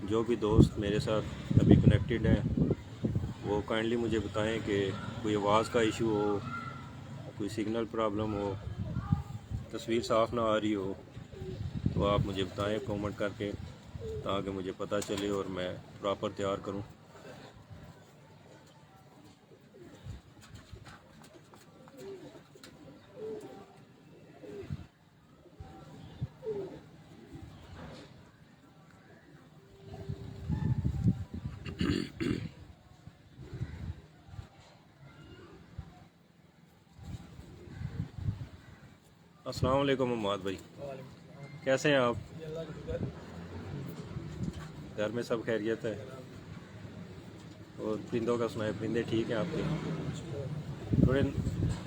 जो भी दोस्त मेरे साथ अभी कनेक्टेड हैं वो काइंडली मुझे बताएं कि कोई आवाज़ का इशू हो, कोई सिग्नल प्रॉब्लम हो, तस्वीर साफ़ ना आ रही हो तो आप मुझे बताएं कमेंट करके, ताकि मुझे पता चले और मैं प्रॉपर तैयार करूं। अस्सलाम वालेकुम अम्माद भाई, कैसे हैं आप? घर में सब खैरियत है? और परिंदों का सुनाए, परिंदे ठीक हैं आपके? थोड़े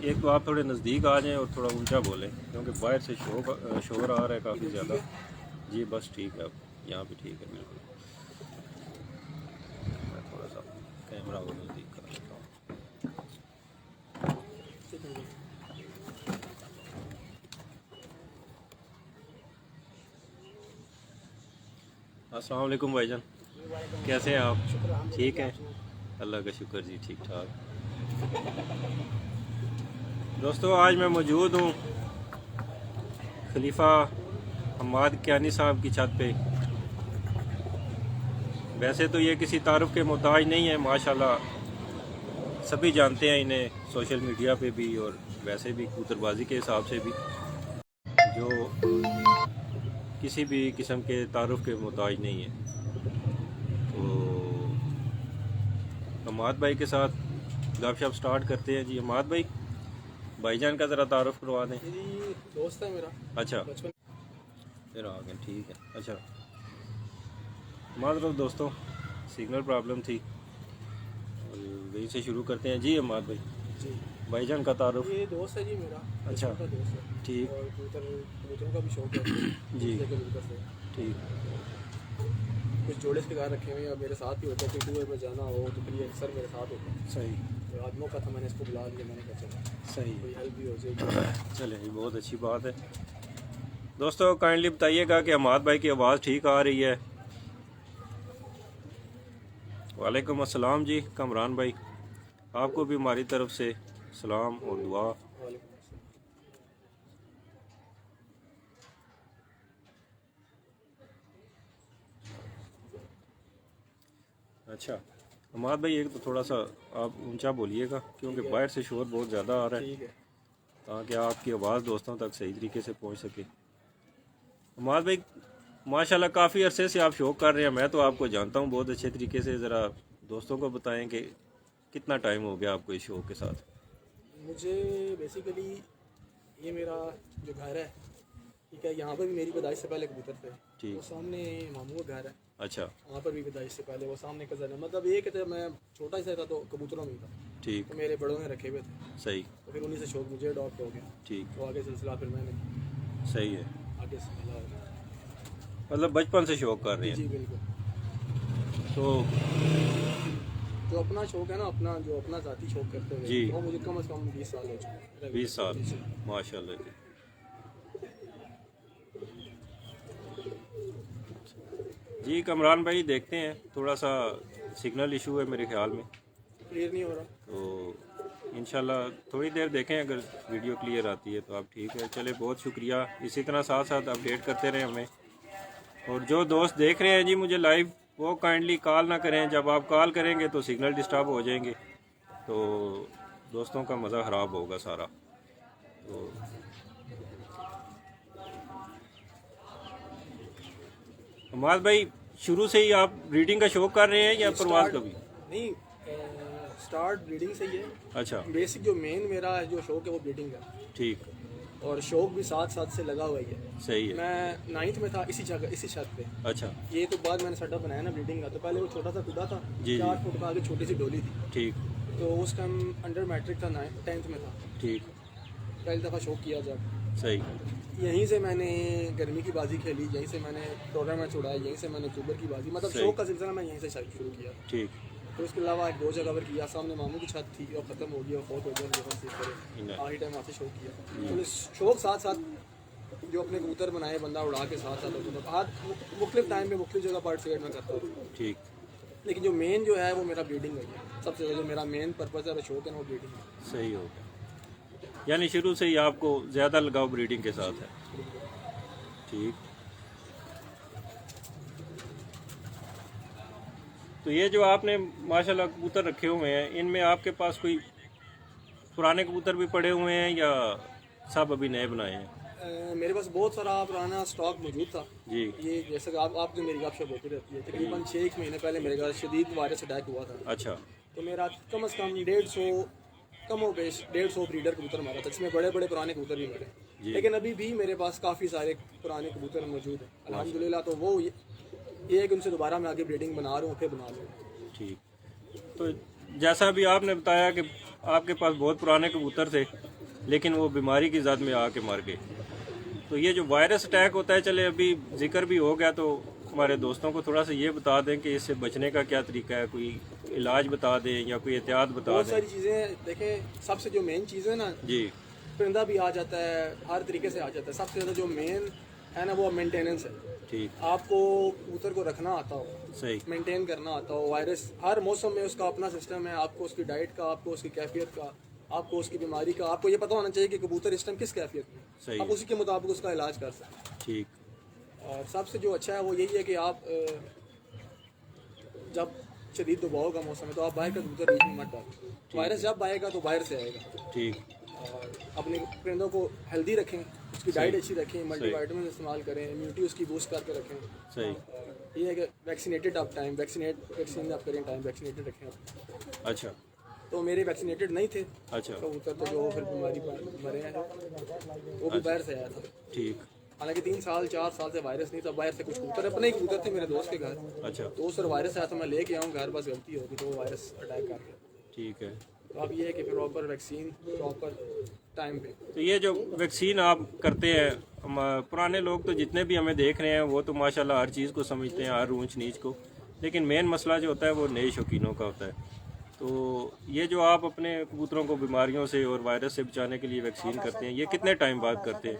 एक तो आप थोड़े नज़दीक आ जाएं और थोड़ा ऊंचा बोलें, क्योंकि बाहर से शोर आ रहा है काफ़ी ज़्यादा। जी बस ठीक है, अब यहाँ पे ठीक है बिल्कुल। मैं थोड़ा सा कैमरा और नज़दीक कर लेता हूँ। अस्सलाम वालेकुम भाईजान, कैसे हैं आप? ठीक हैं, अल्लाह का शुक्र जी, ठीक ठाक। दोस्तों आज मैं मौजूद हूँ खलीफा हम्माद कियानी साहब की छत पे। वैसे तो ये किसी तारुफ के मोहताज नहीं है, माशाल्लाह सभी जानते हैं इन्हें, सोशल मीडिया पे भी और वैसे भी कबूतरबाजी के हिसाब से भी, जो किसी भी किस्म के तारुफ के मोहताज नहीं है। तो हम्माद भाई के साथ गपशप स्टार्ट करते हैं। जी हम्माद भाई, भाईजान का ज़रा तारुफ करवा दें। मेरी दोस्त है मेरा अच्छा, बचपन। फिर आ गए, ठीक है। अच्छा माजरत दोस्तों, सिग्नल प्रॉब्लम थी और वहीं से शुरू करते हैं। जी हम्माद भाई, जी, भाईजान का तारुफ। ये दोस्त है जी मेरा, अच्छा, बचपन का दोस्त है। ठीक। और कबूतरों का भी शौक है जी, दूसरे कबूतर से। ठीक, कुछ जोड़े इसके रखे हुए हैं और मेरे साथ ही होता है कि टूर में जाना हो तो फिर ये अक्सर मेरे साथ होता है। सही तो आज मौका था, मैंने इसको बुला लिया, मैंने कहा चलो सही, कोई हेल्प भी हो जाएगी। चले जी, बहुत अच्छी बात है। दोस्तों काइंडली बताइएगा कि हम्माद भाई की आवाज़ ठीक आ रही है? वालेकुम अस्सलाम जी कमरान भाई, आपको भी हमारी तरफ से सलाम और दुआ। वालेकुम अस्सलाम। अच्छा हम्माद भाई, एक तो थोड़ा सा आप ऊंचा बोलिएगा, क्योंकि ठीक है, बाहर से शोर बहुत ज़्यादा आ रहा है, ठीक है। ताकि आपकी आवाज़ दोस्तों तक सही तरीके से पहुंच सके। हम्माद भाई माशाल्लाह काफ़ी अरसे से आप शौक कर रहे हैं, मैं तो आपको जानता हूँ बहुत अच्छे तरीके से। ज़रा दोस्तों को बताएं कि कितना टाइम हो गया आपको इस शौक के साथ? मुझे बेसिकली ये मेरा जो घर है, ठीक है, यहाँ पर भी मेरी पैदाइश से पहले कबूतर थे। ठीक। वो सामने मामू का घर है, अच्छा, वहाँ पर भी पैदाइश से पहले वो सामने कज़न है। मतलब एक था, मैं छोटा सा था तो कबूतरों में ही था, ठीक, तो मेरे बड़ों ने रखे हुए थे। सही, तो फिर उन्हीं से शौक मुझे अडॉप्ट हो गया। ठीक, तो आगे सिलसिला फिर मैंने सही है। आगे से मिला हो गया। मतलब बचपन से शौक कर रहे जी जी हैं बिल्कुल। तो? जो अपना शौक है ना, अपना जो अपना ज़ाती शौक करते हुए, जी, वो मुझे कम से कम 20 साल हो चुके हैं। 20 साल, जी। माशाल्लाह जी। जी कमरान भाई, देखते हैं, थोड़ा सा सिग्नल इशू है मेरे ख्याल में, क्लियर नहीं हो रहा। तो इंशाल्लाह थोड़ी देर देखें, अगर वीडियो क्लियर आती है तो आप ठीक है। चले, बहुत शुक्रिया, इसी तरह साथ साथ अपडेट करते रहें हमें। और जो दोस्त देख रहे हैं जी मुझे लाइव, वो काइंडली कॉल ना करें, जब आप कॉल करेंगे तो सिग्नल डिस्टर्ब हो जाएंगे, तो दोस्तों का मज़ा ख़राब होगा सारा। तो हमाद भाई, शुरू से ही आप रीडिंग का शौक कर रहे हैं या प्रवास का भी? नहीं, स्टार्ट ब्रीडिंग से ही है। अच्छा, बेसिक जो मेन मेरा जो शौक है वो ब्रीडिंग का, ठीक, और शौक भी साथ साथ से लगा हुआ ही है। सही है। मैं 9th में था इसी जगह, इसी छत पे। अच्छा, ये तो बाद मैंने सेटअप बनाया ना ब्रीडिंग का, तो पहले वो छोटा सा खुदा था, जी 4 फुट का, आगे छोटी सी डोली थी। ठीक, तो उस टाइम अंडर मैट्रिक था, 10th में था। ठीक, पहली दफ़ा शौक किया जब, सही, यहीं से मैंने गर्मी की बाजी खेली, यहीं से मैंने टूर्नामेंट उड़ाया, यहीं से मैंने अक्टूबर की बाजी, मतलब सही। शौक का सिलसिला मैं यहीं से शुरू किया। ठीक, तो उसके अलावा 2 जगह पर किया, सामने मामू की छत थी और ख़त्म हो गया, फोर्थ हो गया, आखिरी टाइम वहाँ से शौक किया। तो इस शौक साथ साथ जो अपने कबूतर बनाए बंदा उड़ा के साथ साथ होता था। आज मुख्तलिफ टाइम पे मुख्तलिफ जगह पार्टिसिपेट में करता हूँ, ठीक, लेकिन जो मेन जो है वो मेरा ब्रीडिंग है। सबसे ज़्यादा जो मेरा मेन पर्पज़ है और शौक है वो ब्रीडिंग है। सही हो गया। यानी शुरू से ही आपको ज़्यादा लगाव ब्रीडिंग के साथ है, ठीक। तो ये जो आपने माशाल्लाह कबूतर रखे हुए हैं, इनमें आपके पास कोई पुराने कबूतर भी पड़े हुए हैं या सब अभी नए बनाए हैं? मेरे पास बहुत सारा पुराना स्टॉक मौजूद था जी, ये, जैसे कि आप जो मेरी गपशप होती रहती है, तकरीबन 6 महीने पहले मेरे घर शदीद वायरस अटैक हुआ था। अच्छा, तो मेरा कम से कम 150 कम हो बेश 150 ब्रीडर कबूतर मारा था, जिसमें बड़े बड़े पुराने कबूतर भी मरे। जी। लेकिन अभी भी मेरे पास काफ़ी सारे पुराने कबूतर मौजूद हैं अल्हम्दुलिल्लाह। तो वो ये है कि उनसे दोबारा मैं आगे ब्रीडिंग बना रहा हूँ, फिर बना लूँ। ठीक। तो जैसा भी आपने बताया कि आपके पास बहुत पुराने कबूतर थे लेकिन वो बीमारी की ज़द में आके मर गए, तो ये जो वायरस अटैक होता है, चले अभी जिक्र भी हो गया, तो हमारे दोस्तों को थोड़ा सा ये बता दें कि इससे बचने का क्या तरीका है, कोई इलाज बता दें या कोई एहतियात बता बहुत दें। सारी चीज़ें देखें, सबसे जो मेन चीज़ है ना, जी, परिंदा भी आ जाता है, हर तरीके से आ जाता है। सबसे ज़्यादा जो मेन है ना वो मेंटेनेंस है। ठीक, आपको कबूतर को रखना आता हो, सही, मेंटेन करना आता हो। वायरस हर मौसम में उसका अपना सिस्टम है, आपको उसकी डाइट का, आपको उसकी कैफियत का, आपको उसकी बीमारी का, आपको ये पता होना चाहिए कि कबूतर इस टाइम किस कैफियत में, सही, आप उसी के मुताबिक उसका इलाज कर सकते हैं। ठीक, और सबसे जो अच्छा है वो यही है कि आप जब शदीद दबाव का मौसम है तो आप बाहर का कबूतर बीच में मत डालें। वायरस जब आएगा तो बाहर से आएगा। ठीक, और अपने परिंदों को हेल्दी रखें, उसकी डाइट अच्छी रखें, मल्टीविटामिन इस्तेमाल करें, इम्यूनिटी उसकी बूस्ट करके रखें। सही, और ये है कि वैक्सीनेटेड आप टाइम वैक्सीन आप करें, टाइम वैक्सीनेटेड रखें आप। अच्छा, तो मेरे वैक्सीनेटेड नहीं थे अच्छा, कबूतर, तो जो फिर बीमारी पर मरे हैं वो भी बाहर से आया था। ठीक, हालांकि 3 साल 4 साल से वायरस नहीं था, बाहर से कुछ कबूतर, अपने ही कबूतर थे मेरे दोस्त के घर, अच्छा, तो सर वायरस आया तो मैं लेके आऊँ घर, बस गलती होगी तो वो वायरस अटैक कर गया। ठीक है। तो अब ये है कि प्रॉपर वैक्सीन प्रॉपर टाइम पे। तो ये जो वैक्सीन आप करते हैं, पुराने लोग तो जितने भी हमें देख रहे हैं वो तो माशाल्लाह हर चीज़ को समझते हैं, हर ऊंच नीच को, लेकिन मेन मसला जो होता है वो नए शौकीनों का होता है। तो ये जो आप अपने कबूतरों को बीमारियों से और वायरस से बचाने के लिए वैक्सीन करते हैं, ये कितने टाइम बाद करते हैं?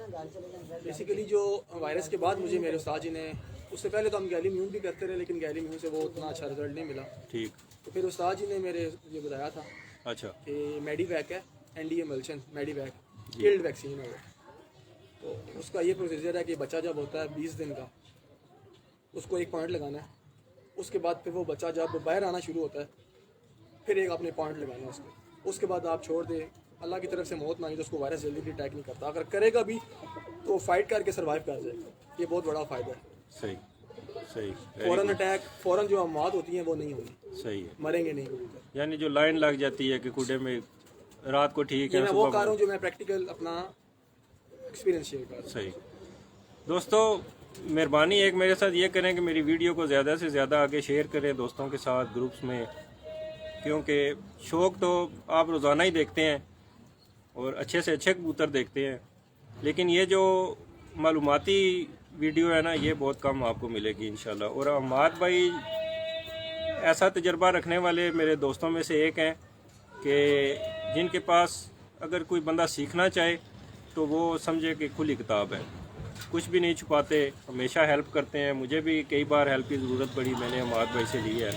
बेसिकली जो वायरस के बाद मुझे मेरे उस्ताद जी ने, उससे पहले तो हम गैलीम्यून भी करते रहे लेकिन गैलीम्यून से वो उतना अच्छा रिजल्ट नहीं मिला। ठीक, तो फिर उस्ताद जी ने मेरे ये बताया था अच्छा, कि मेडीवैक है, एनडी एमल्शन मेडीवैक किल्ड वैक्सीन है वो। तो उसका ये प्रोसीजर है कि बच्चा जब होता है 20 दिन का, उसको एक पॉइंट लगाना है, उसके बाद फिर वो बच्चा जब बाहर आना शुरू होता है फिर एक अपने पॉइंट लगाना है उसको, उसके बाद आप छोड़ दें। अल्लाह की तरफ से मौत ना आई तो उसको वायरस जल्दी भी अटैक नहीं करता, अगर करेगा भी तो फाइट करके सर्वाइव कर जाएगा। ये बहुत बड़ा फ़ायदा है। सही, सही, फ़ौरन अटैक, फ़ौरन जो मौत होती है वो नहीं होगी, सही है। मरेंगे नहीं कबूतर। यानी जो लाइन लग जाती है कि कुडे में रात को ठीक ये है, मैं वो सुबह कर रहा हूँ जो मैं प्रैक्टिकल अपना एक्सपीरियंस शेयर कर रहा हूँ। सही। दोस्तों, मेहरबानी एक मेरे साथ ये करें कि मेरी वीडियो को ज़्यादा से ज़्यादा आगे शेयर करें दोस्तों के साथ, ग्रुप्स में, क्योंकि शौक़ तो आप रोज़ाना ही देखते हैं और अच्छे से अच्छे कबूतर देखते हैं, लेकिन ये जो मालूमाती वीडियो है ना, ये बहुत कम आपको मिलेगी इंशाल्लाह। और अम्माद भाई ऐसा तजर्बा रखने वाले मेरे दोस्तों में से एक हैं कि जिनके पास अगर कोई बंदा सीखना चाहे तो वो समझे कि खुली किताब है, कुछ भी नहीं छुपाते, हमेशा हेल्प करते हैं। मुझे भी कई बार हेल्प की ज़रूरत पड़ी, मैंने अम्माद भाई से ली है।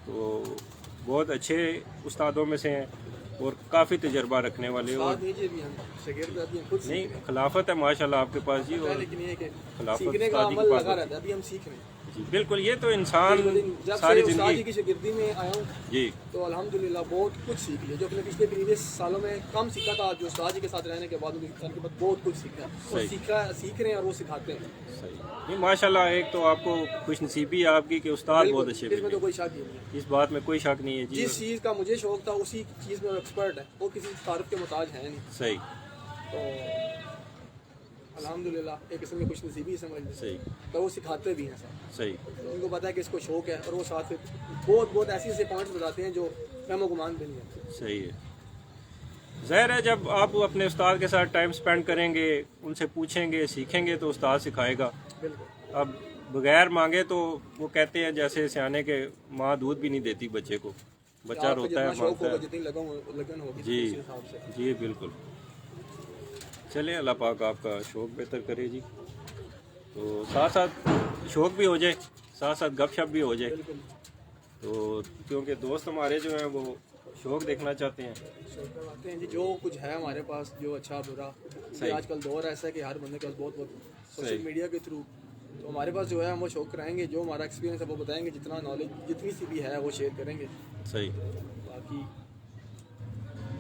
तो बहुत अच्छे उस्तादों में से हैं और काफ़ी तजर्बा रखने वाले। और साथ दीजिए भी हम शागिर्द अभी हम खुद सीख नहीं, रहे हैं। खिलाफत है माशाल्लाह आपके पास जी, और लेकिन ये है कि खिलाफत सीखने का उस्तादी की अमल बात लगा होती रहता है, अभी हम सीख रहे हैं। जी, बिल्कुल। ये तो इंसान जब सारी से उस्ताद जी ज़िंदगी की शागिर्दी में आया हूँ जी, तो अल्हम्दुलिल्लाह बहुत कुछ सीख लिया। जो अपने पिछले प्रीवियस सालों में कम सीखा था, जो उस्ताद जी के साथ रहने के बाद मुझे के बाद बहुत कुछ सीखा है। वो सही। सीख रहे हैं और वो सिखाते हैं। सही। नहीं, माशाल्लाह, एक तो आपको खुश नसीबी है आपकी कि उस्ताद बहुत अच्छे इसमें तो मिले, कोई शक ही नहीं है। इस बात में कोई शक नहीं है जी। जिस चीज़ का मुझे शौक था उसी चीज़ में वो एक्सपर्ट है, वो किसी तारीफ के मुताज है नहीं। सही, तो अल्हम्दुलिल्लाह एक किस्म की खुश नसीबी समझ लें। सही, तो वो सिखाते भी हैं साथ, सही, उनको पता है कि इसको शौक है, और वो साथ में बहुत बहुत ऐसे ऐसे पॉइंट्स बताते हैं जो मैं गुमान भी नहीं है। सही है। ज़ाहिर है जब आप अपने उस्ताद के साथ टाइम स्पेंड करेंगे, उनसे पूछेंगे, सीखेंगे तो उस्ताद सिखाएगा। बिल्कुल। अब बगैर मांगे तो वो कहते हैं जैसे सियाने के माँ दूध भी नहीं देती बच्चे को, बच्चा आपको रोता जितना है, शौक मांगता होगा, है। जितनी लगन होगी जी, उस हिसाब से। जी बिल्कुल। चलें, अल्लाह पाक आपका शौक़ बेहतर करे जी। तो साथ साथ शौक़ भी हो जाए, साथ साथ गपशप भी हो जाए। बिल्कुल तो क्योंकि दोस्त हमारे जो हैं वो शौक़ देखना चाहते हैं। शौक करवाते हैं जी, जो कुछ है हमारे पास, जो अच्छा बुरा। सही। आजकल दौर ऐसा है कि हर बंदे के पास बहुत सोशल सही। मीडिया के थ्रू, तो हमारे पास जो है हम वो शौक कराएंगे, जो हमारा एक्सपीरियंस है वो बताएंगे, जितना नॉलेज जितनी सी भी है वो शेयर करेंगे। सही। बाकी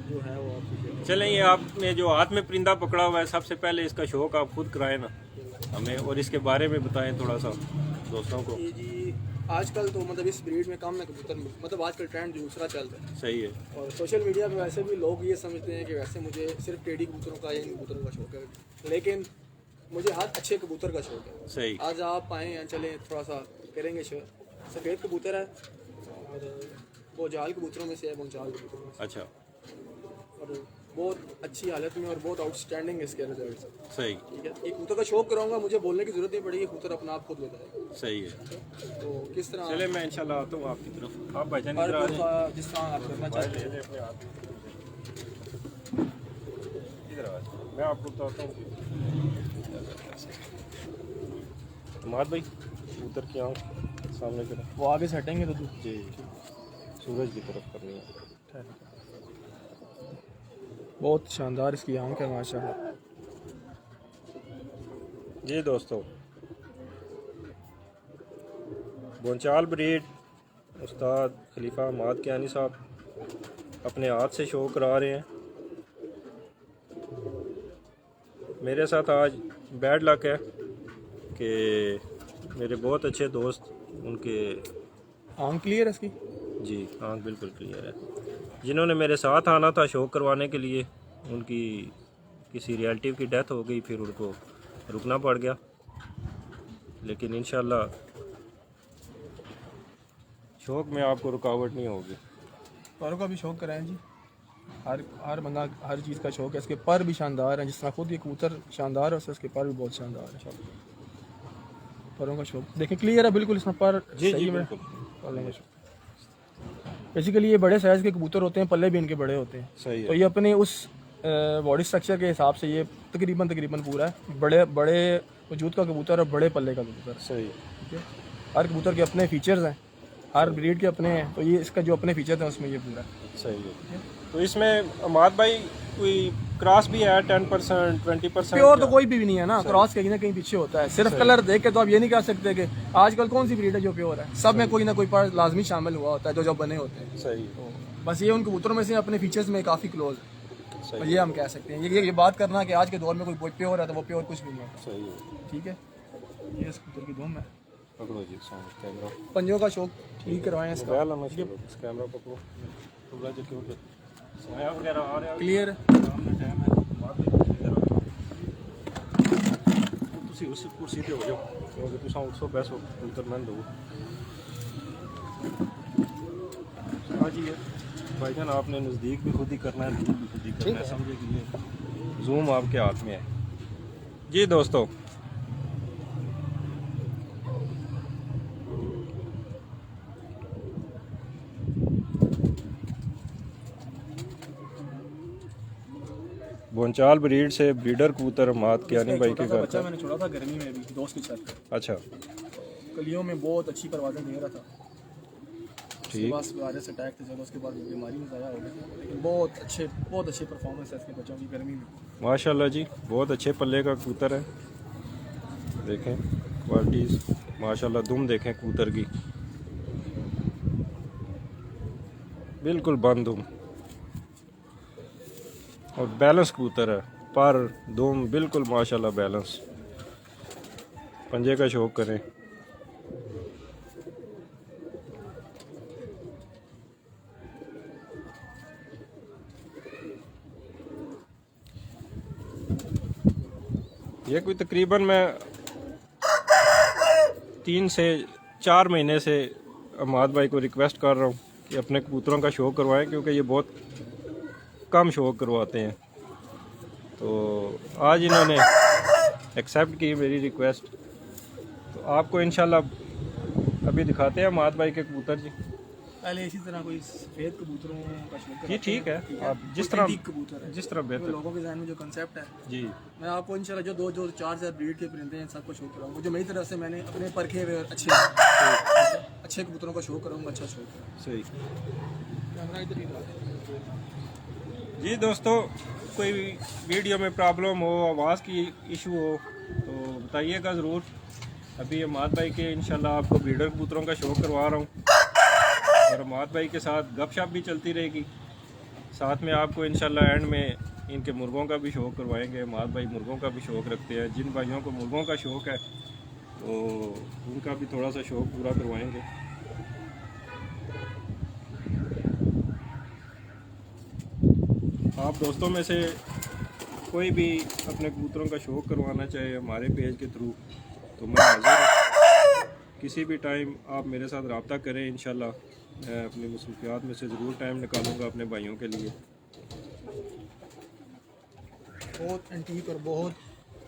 जो है वो आपसे शेयर चलें, ये आपने जो हाथ में परिंदा पकड़ा हुआ है, सबसे पहले इसका शौक़ आप खुद कराएं ना हमें, और इसके बारे में बताएं थोड़ा सा दोस्तों को। करेंगे जी। आजकल तो मतलब इस ब्रीड में कम है कबूतर, मतलब आजकल ट्रेंड दूसरा चल रहा है। सही है। और सोशल मीडिया पे वैसे भी लोग ये समझते हैं कि वैसे मुझे सिर्फ टेडी कबूतरों का या इन कबूतरों का शौक है, लेकिन मुझे हर अच्छे कबूतर का शौक है। सही। आज आप आए हैं, चलें थोड़ा सा करेंगे शेयर। सफ़ेद कबूतर है और वो जाल कबूतरों में से है, बोंचाल कबूतरों में से, अच्छा। और बहुत अच्छी हालत में और बहुत आउटस्टैंडिंग है इसके रिजल्ट। सही। ठीक है, एक कबूतर का शौक कराऊंगा, मुझे बोलने की जरूरत नहीं पड़ेगी, कबूतर अपना आप खुद बताएगा। सही है। तो किस तरह चले, मैं इंशाल्लाह आता हूँ आपकी तरफ। आप भाईजान हर इधर आ कोई जाएं। जिस तरह आप करना चाहते हैं। अपने हाथ इधर आ जाएं। मैं आपको बताता हूँ। माद भाई कबूतर की आँख सामने करें। वो आगे से हटेंगे तो जी, सूरज की तरफ करनी है। बहुत शानदार इसकी आँख है माशाल्लाह। जी दोस्तों, बोंचाल ब्रीड उस्ताद खलीफा हमाद कियानी साहब अपने हाथ से शो करा रहे हैं। मेरे साथ आज बैड लक है कि मेरे बहुत अच्छे दोस्त, उनके आँख क्लियर है इसकी? जी आँख बिल्कुल क्लियर है, जिन्होंने मेरे साथ आना था शो करवाने के लिए, उनकी किसी रिलेटिव की डेथ हो गई, फिर उनको रुकना पड़ गया। लेकिन इंशाल्लाह शौक़ में आपको रुकावट नहीं होगी। औरों का भी शौक कराएं जी। हर बंदा हर चीज़ का शौक है। इसके पर भी शानदार है, जिस तरह खुद ये कबूतर शानदार है, उसके पर भी बहुत शानदार है। परों का शौक देखें, क्लियर है बिल्कुल, इसमें पर जी सही जी में। बिल्कुल। बेसिकली ये बड़े साइज़ के कबूतर होते हैं, पल्ले भी इनके बड़े होते हैं। सही तो है। ये अपने उस बॉडी स्ट्रक्चर के हिसाब से ये तकरीबन पूरा है। बड़े वजूद का कबूतर और बड़े पल्ले का कबूतर। सही। ठीक है, हर कबूतर के अपने फीचर्स हैं, हर ब्रीड के अपने हैं, तो ये इसका जो अपने फीचर्स हैं उसमें ये पूरा है। सही है। तो इसमें अमाद भाई कोई क्रॉस भी है 10%, 20%? प्योर तो कोई भी नहीं है ना, क्रॉस कहीं ना कहीं पीछे होता है। सिर्फ कलर देख के तो आप ये नहीं कह सकते कि आजकल कौन सी ब्रीड है जो प्योर है। सब में कोई ना कोई पर लाजमी शामिल हुआ होता है जो बने होते हैं। सही। तो बस ये उन कबूतरों में से अपने फीचर्स में काफ़ी क्लोज है, सही। और ये हम कह सकते हैं। ये बात करना कि आज के दौर में कोई प्योर है तो वो प्योर कुछ भी नहीं होता। सही है। ठीक है, ये इस कबूतर की दुम है। पकड़ो जी कैमरा। पंजों का शौक ठीक करवाएं इसका। मोबाइल आना चाहिए, इस कैमरा पकड़ो थोड़ा जो, क्योंकि साया वगैरह आ रहा है। क्लियर है। सामने टाइम है। तुसी उस कुर्सी पे हो जाओ, क्योंकि तुसा उसको बैसो उतरना दो। हाँ जी, भाईजान आपने नज़दीक भी खुद ही करना है, दूर भी खुद ही करना है, समझे कि ये जूम आपके हाथ में है। जी दोस्तों, बोंचाल ब्रीड से ब्रीडर कबूतर हमाद कियानी भाई के घर बच्चा का। मैंने छोड़ा था गर्मी में, अभी दोस्त के साथ। अच्छा कलियों में बहुत अच्छी परवाज़ें दे रहा था। उसके ठीक। पास वायरस अटैक थे, चलो उसके बाद बीमारी में ज़्यादा हो गई, लेकिन बहुत अच्छे परफॉर्मेंस है इसके बच्चों की गर्मी में। माशाल्लाह जी, बहुत अच्छे पल्ले का कबूतर है। देखें क्वालिटीज़ माशाल्लाह, दुम देखें कबूतर की, बिल्कुल बंद दुम और बैलेंस कबूतर है। पर दुम बिल्कुल माशाल्लाह बैलेंस। पंजे का शौक करें। ये कोई तकरीबन मैं 3 से 4 महीने से अमाद भाई को रिक्वेस्ट कर रहा हूँ कि अपने कबूतरों का शौक करवाएं, क्योंकि ये बहुत कम शौक करवाते हैं। तो आज इन्होंने एक्सेप्ट की मेरी रिक्वेस्ट, तो आपको इंशाल्लाह अभी दिखाते हैं अमाद भाई के कबूतर जी। पहले इसी तरह कोई सफ़ेद कबूतरों का शौक ये ठीक है, आप जिस कोई तरह antique कबूतर है जिस तरह तो बेहतर। लोगों के जहन में जो कंसेप्ट है, जी मैं आपको इंशाल्लाह जो 4 ब्रीड के परिंदे हैं सबको शो कराऊंगा। जो मेरी तरफ से मैंने अपने परखे हुए और अच्छे कबूतरों का शो कराऊंगा, अच्छा शो कराऊंगा। सही। कैमरा इधर ही रहा। जी दोस्तों, कोई वीडियो में प्रॉब्लम हो, आवाज़ की इशू हो तो बताइएगा ज़रूर। अभी अमाद भाई के इंशाल्लाह आपको ब्रीडर कबूतरों का शौक करवा रहा हूँ और अमाद भाई के साथ गपशप भी चलती रहेगी। साथ में आपको इंशाल्लाह एंड में इनके मुर्गों का भी शौक करवाएंगे। अमाद भाई मुर्गों का भी शौक रखते हैं। जिन भाइयों को मुर्गों का शौक है तो उनका भी थोड़ा सा शौक पूरा करवाएंगे। आप दोस्तों में से कोई भी अपने कबूतरों का शौक करवाना चाहे हमारे पेज के थ्रू तो मैं हाजिर हूँ। किसी भी टाइम आप मेरे साथ रब्ता करें, इंशाल्लाह मैं अपनी मसरूफियात में से ज़रूर टाइम निकालूंगा अपने भाइयों के लिए। बहुत एंटीक और बहुत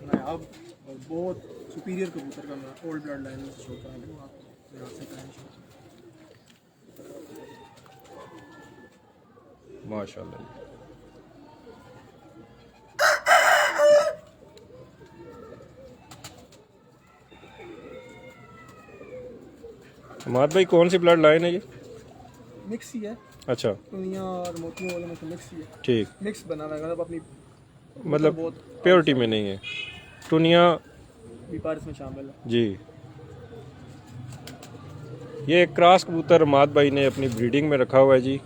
नायाब और बहुत सुपीरियर कबूतर का मैं ओल्ड ब्लड लाइन में शो कराऊंगा आपको यहाँ से करें। माशाल्लाह। अमाद भाई कौन सी ब्लड लाइन है ये? मिक्स ही है, अच्छा दुनिया और मोतियों वाले में तो मिक्स ही है। ठीक, मिक्स बना हुआ है, मतलब अपनी मतलब बहुत प्योरिटी में नहीं है, टुनिया व्यापार इसमें शामिल है। जी। ये एक क्रॉस कबूतर अमाद भाई ने अपनी ब्रीडिंग में रखा हुआ है जी,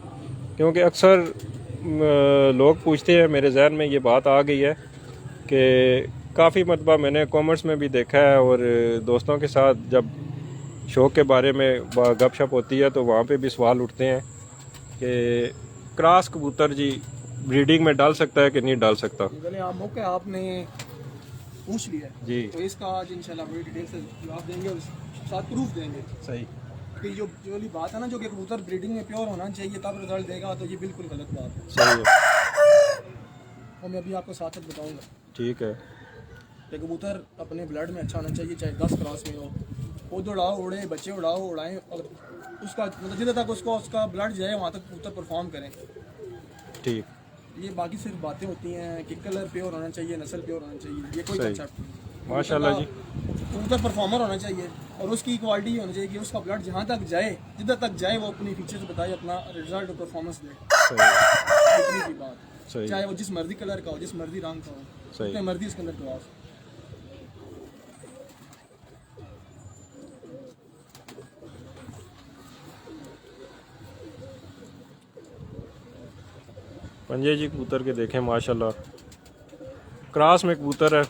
क्योंकि अक्सर लोग पूछते हैं, मेरे जहन में ये बात आ गई है कि काफ़ी मरतबा मैंने कॉमेंट्स में भी देखा है और दोस्तों के साथ जब शौक के बारे में गपशप होती है तो वहाँ पे भी सवाल उठते हैं कि क्रॉस कबूतर जी ब्रीडिंग में डाल सकता है कि नहीं डाल सकता। चलिए आप मौके आपने पूछ लिया है, जी तो इसका आज इंशाल्लाह बड़ी डिटेल से जवाब देंगे और साथ प्रूफ देंगे सही। कि जो वाली बात है ना, जो कि कबूतर ब्रीडिंग में प्योर होना चाहिए तब रिजल्ट देगा, तो ये बिल्कुल गलत बात है। सही है, और मैं अभी आपको साथ बताऊँगा ठीक है। कि कबूतर अपने ब्लड में अच्छा होना चाहिए, चाहे 10 क्रॉस में हो। खुद उड़ाओ उड़े, बच्चे उड़ाओ उड़ाएं, और उसका मतलब जितने तक उसका ब्लड जाए वहाँ तक कबूतर परफॉर्म करें। ठीक, ये बाकी सिर्फ बातें होती हैं कि कलर प्योर होना चाहिए, नस्ल प्योर होना चाहिए, ये कोई सही। कंसेप्ट नहीं। माशाल्लाह जी। कबूतर परफॉर्मर होना चाहिए और उसकी क्वालिटी होनी चाहिए कि उसका ब्लड जहाँ तक जाए, जिधर तक जाए, वो अपनी फीचर्स बताए, अपना रिजल्ट और परफॉर्मेंस दे। सही इतनी सी बात, सही चाहे वो जिस मर्जी कलर का हो, जिस मर्जी रंग का हो, सही। जितने मर्जी उसके अंदर क्रॉस हो। पंजे जी कबूतर के देखें माशाल्लाह, क्रॉस में कबूतर है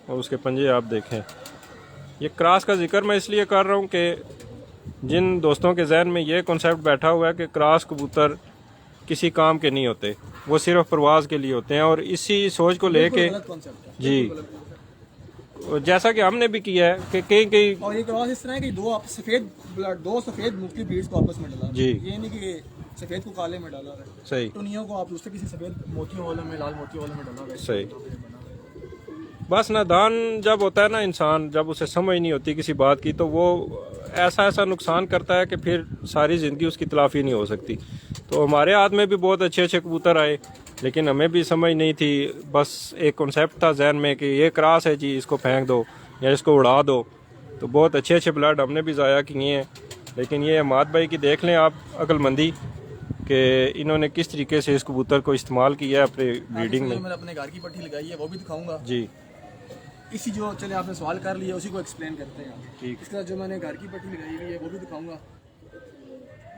और उसके पंजे आप देखें। ये क्रॉस का जिक्र मैं इसलिए कर रहा हूँ कि जिन दोस्तों के जहन में ये कॉन्सेप्ट बैठा हुआ है कि क्रॉस कबूतर किसी काम के नहीं होते, वो सिर्फ परवाज के लिए होते हैं, और इसी सोच को लेके गलत कॉन्सेप्ट है, जी, बिल्कुल गलत concept और जैसा कि हमने भी किया है कि कहीं कहीं है। और ये क्रॉस इस तरह है कि दो सफेद मुख्तलिफ ब्रीड्स को आपस में डाला, जी। ये नहीं कि सफेद को काले में डाला है, सही टुनियों को आप दूसरे किसी सफेद मोतियों वाले में, लाल मोतियों वाले में डाला है। सही। बस नादान जब होता है ना इंसान, जब उसे समझ नहीं होती किसी बात की, तो वो ऐसा नुकसान करता है कि फिर सारी ज़िंदगी उसकी तलाफ़ी नहीं हो सकती। तो हमारे हाथ में भी बहुत अच्छे अच्छे कबूतर आए, लेकिन हमें भी समझ नहीं थी। बस एक कॉन्सेप्ट था जहन में कि ये क्रॉस है जी, इसको फेंक दो या इसको उड़ा दो। तो बहुत अच्छे अच्छे ब्लड हमने भी ज़ाया किए हैं, लेकिन ये अमाद भाई की देख लें आप अक्लमंदी कि इन्होंने किस तरीके से इस कबूतर को इस्तेमाल किया है अपने ब्रीडिंग में। मैंने अपने घर की पट्टी लगाई है, वो भी दिखाऊंगा जी इसी जो चले आपने सवाल कर लिया उसी को एक्सप्लेन करते हैं। ठीक। इसके साथ जो मैंने घर की पट्टी लगाई हुई है वो भी दिखाऊंगा,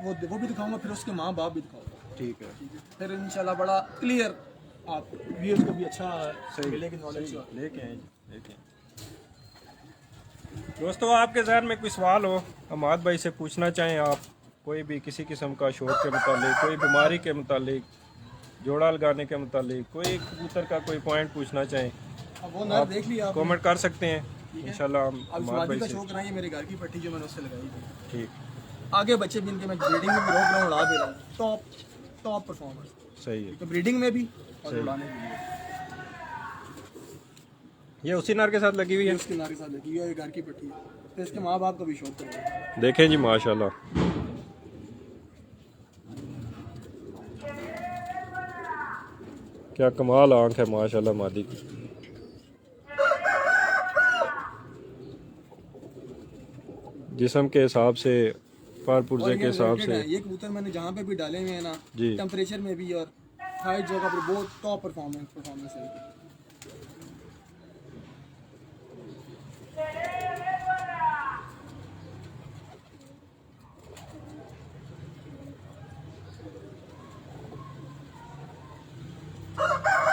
वो भी दिखाऊंगा, फिर उसके माँ बाप भी दिखाऊंगा। ठीक है, फिर इंशाल्लाह बड़ा क्लियर आप व्यूअर्स को भी अच्छा मिलेगी नॉलेज। लेके आए लेके आए। दोस्तों आपके जहन में कोई सवाल हो, अमाद भाई से पूछना चाहें आप, कोई भी किसी किस्म का शौक के मुतालिक, कोई बीमारी के मुतालिक, जोड़ा लगाने के मुतालिक, कोई कबूतर का कोई पॉइंट पूछना चाहें, अब वो नर देख लिया आपने। कमेंट कर सकते हैं। इंशाल्लाह हम अब अमाद शादी भाई का से। शौक रहा है, मेरे घर की पट्टी जो मैंने उससे लगाई थी, ठीक, आगे बच्चे भी इनके मैं ब्रीडिंग में भी रोक रहा हूँ, उड़ा दे रहा हूँ। टॉप परफॉर्मेंस सही है। तो ब्रीडिंग में भी और उड़ाने के लिए। ये उसी नर के साथ लगी हुई है, उसके नारे साथ लगी हुई है, घर की पट्टी है, तो इसके माँ बाप का भी शौक करेगा। देखें जी माशाल्लाह। क्या कमाल आंख है माशाल्लाह मादी की। जिस्म के हिसाब से, पार पुर्जे के हिसाब से। ये कबूतर मैंने जहाँ पे भी डाले हुए हैं ना, जी टेम्परेचर में भी और हर जगह पर बहुत टॉप परफॉर्मेंस है।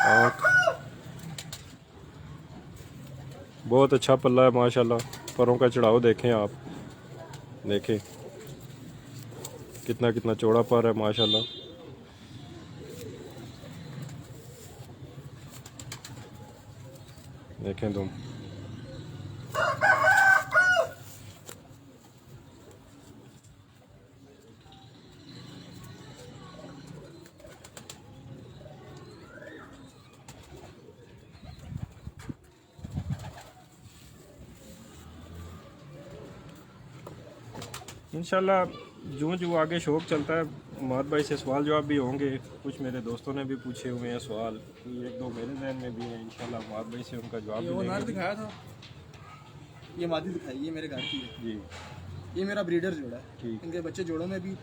आँख बहुत अच्छा पल्ला है माशाल्लाह। परों का चढ़ाव देखें आप, देखें कितना कितना चौड़ा पर है माशाल्लाह। देखें तुम, इंशाल्लाह जो जो आगे शौक़ चलता है, माद भाई से सवाल जवाब भी होंगे। कुछ मेरे दोस्तों ने भी पूछे हुए हैं सवाल, एक दो मेरे जहन में भी हैं। इंशाल्लाह माद भाई से उनका जवाब ये वो भी नर लेंगे। दिखाया था, ये मादी दिखाई, ये मेरे घर की है। जी ये मेरा ब्रीडर जोड़ा है। ठीक, इनके बच्चे जोड़ों में भी,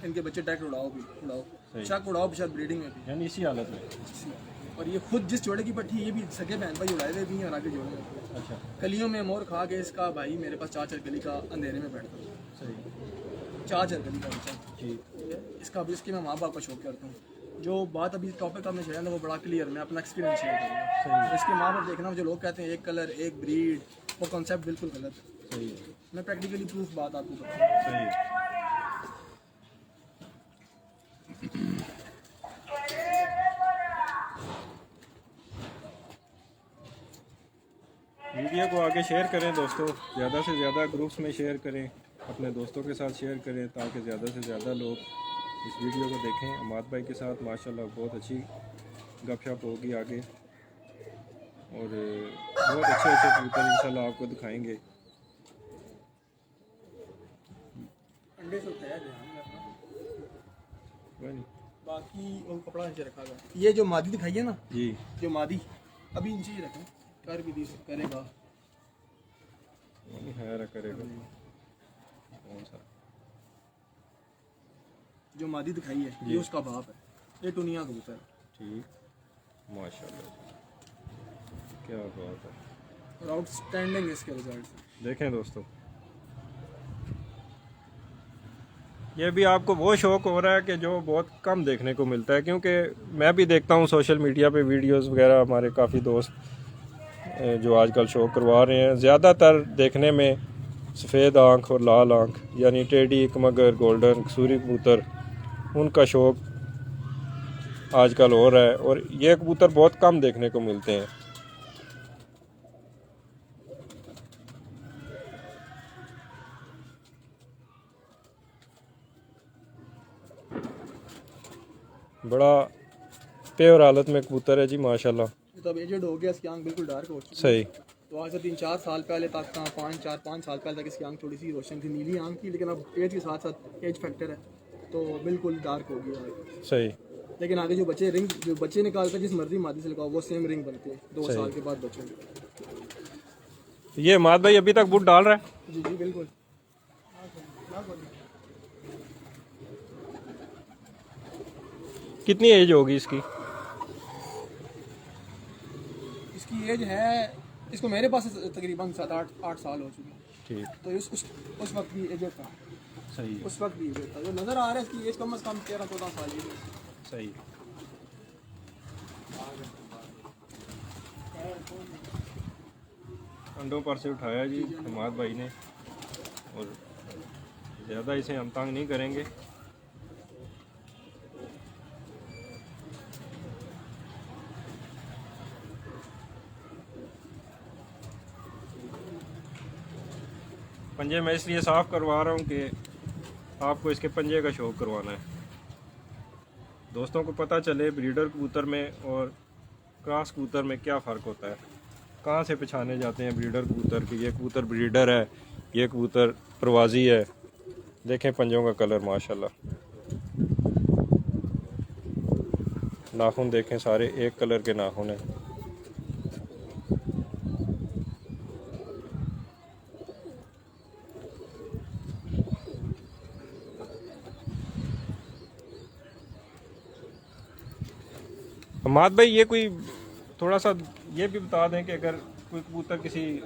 इनके बच्चे टैक उड़ाओ, सही। शक उड़ाओ बिशाल ब्रीडिंग में भी। यानी इसी हालत में। और ये खुद जिस जोड़े की पट्टी, ये भी सगे बहन भाई उड़ाए हुए भी हैं और आगे जोड़े हुए भी। अच्छा कलियों में मोर खा के इसका भाई मेरे पास 4 गली का अंधेरे में बैठता हूँ। सही 4 गली का बच्चा, जी ठीक है। इसका भी, इसके मैं माँ बाप का शौक करता हूँ। जो बात अभी टॉपिक आपने छेड़ा ना वो बड़ा क्लियर, मैं अपना एक्सपीरियंस शेयर करूँगा। सही इसके माँ बाप देखना, जो लोग कहते हैं एक कलर एक ब्रीड, वो कॉन्सेप्ट बिल्कुल गलत है। सही है, मैं प्रैक्टिकली प्रूफ बात आपको बताऊँ। सही। वीडियो को आगे शेयर करें दोस्तों, ज़्यादा से ज़्यादा ग्रुप्स में शेयर करें, अपने दोस्तों के साथ शेयर करें ताकि ज़्यादा से ज़्यादा लोग इस वीडियो को देखें। अमाद भाई के साथ माशाल्लाह बहुत अच्छी गपशप होगी आगे, और बहुत अच्छे अच्छे कबूतर इंशाल्लाह आपको दिखाएंगे। अंडे से उठाया ध्यान रखना, कोई नहीं बाकी वो कपड़ा नीचे रखा गया। ये जो मादी दिखाई है ना, जी, जो मादी अभी नीचे ही रखें, कर भी दी करेगा, नहीं है करेगा कौन सा। जो मादी दिखाई है ये उसका बाप है, ये टुनिया कबूतर है। ठीक माशाल्लाह, क्या बात है। और आउटस्टैंडिंग इसके रिजल्ट। देखें दोस्तों, ये भी आपको वो शौक़ हो रहा है कि जो बहुत कम देखने को मिलता है, क्योंकि मैं भी देखता हूँ सोशल मीडिया पे वीडियोस वगैरह, हमारे काफ़ी दोस्त जो आजकल शौक़ करवा रहे हैं। ज़्यादातर देखने में सफ़ेद आँख और लाल आँख यानी टेडी, कमगर, गोल्डन, कसूरी कबूतर, उनका शौक़ आजकल हो रहा है, और ये कबूतर बहुत कम देखने को मिलते हैं। बड़ा प्योर हालत में कबूतर है जी माशाल्लाह। तो अब एजेड हो गया, इसकी आंख बिल्कुल डार्क हो चुकी है। सही। तो आज से 3-4 साल पहले तक का 5 साल पहले तक इसकी आंख थोड़ी सी रोशन थी, नीली आंख की, लेकिन अब एज के साथ साथ एज फैक्टर है तो बिल्कुल डार्क हो गया। सही। लेकिन आगे जो बच्चे निकालते हैं, जिस मर्जी मादी से लगाओ वो सेम रिंग बनती है 2 साल के बाद बच्चों की। ये माद भाई अभी तक बूट डाल रहा है? जी जी बिल्कुल। कितनी एज होगी इसकी? इसकी एज है, इसको मेरे पास तकरीबन 7-8 साल हो चुके हैं। ठीक। तो उस वक्त भी एजेड था। सही है। उस वक्त भी एजेड था। जो नज़र आ रहा है इसकी एज कम से कम 13-14 साल की है। सही। अंडों पर से उठाया जी हमाद भाई ने, और ज़्यादा इसे हम तंग नहीं करेंगे। पंजे मैं इसलिए साफ़ करवा रहा हूँ कि आपको इसके पंजे का शौक़ करवाना है, दोस्तों को पता चले ब्रीडर कबूतर में और क्रॉस कबूतर में क्या फ़र्क होता है, कहाँ से पहचाने जाते हैं ब्रीडर कबूतर कि ये कबूतर ब्रीडर है, ये कबूतर प्रवासी है। देखें पंजों का कलर माशाल्लाह। नाखून देखें, सारे एक कलर के नाखून हैं। हमाद भाई ये कोई थोड़ा सा ये भी बता दें कि अगर कोई कबूतर किसी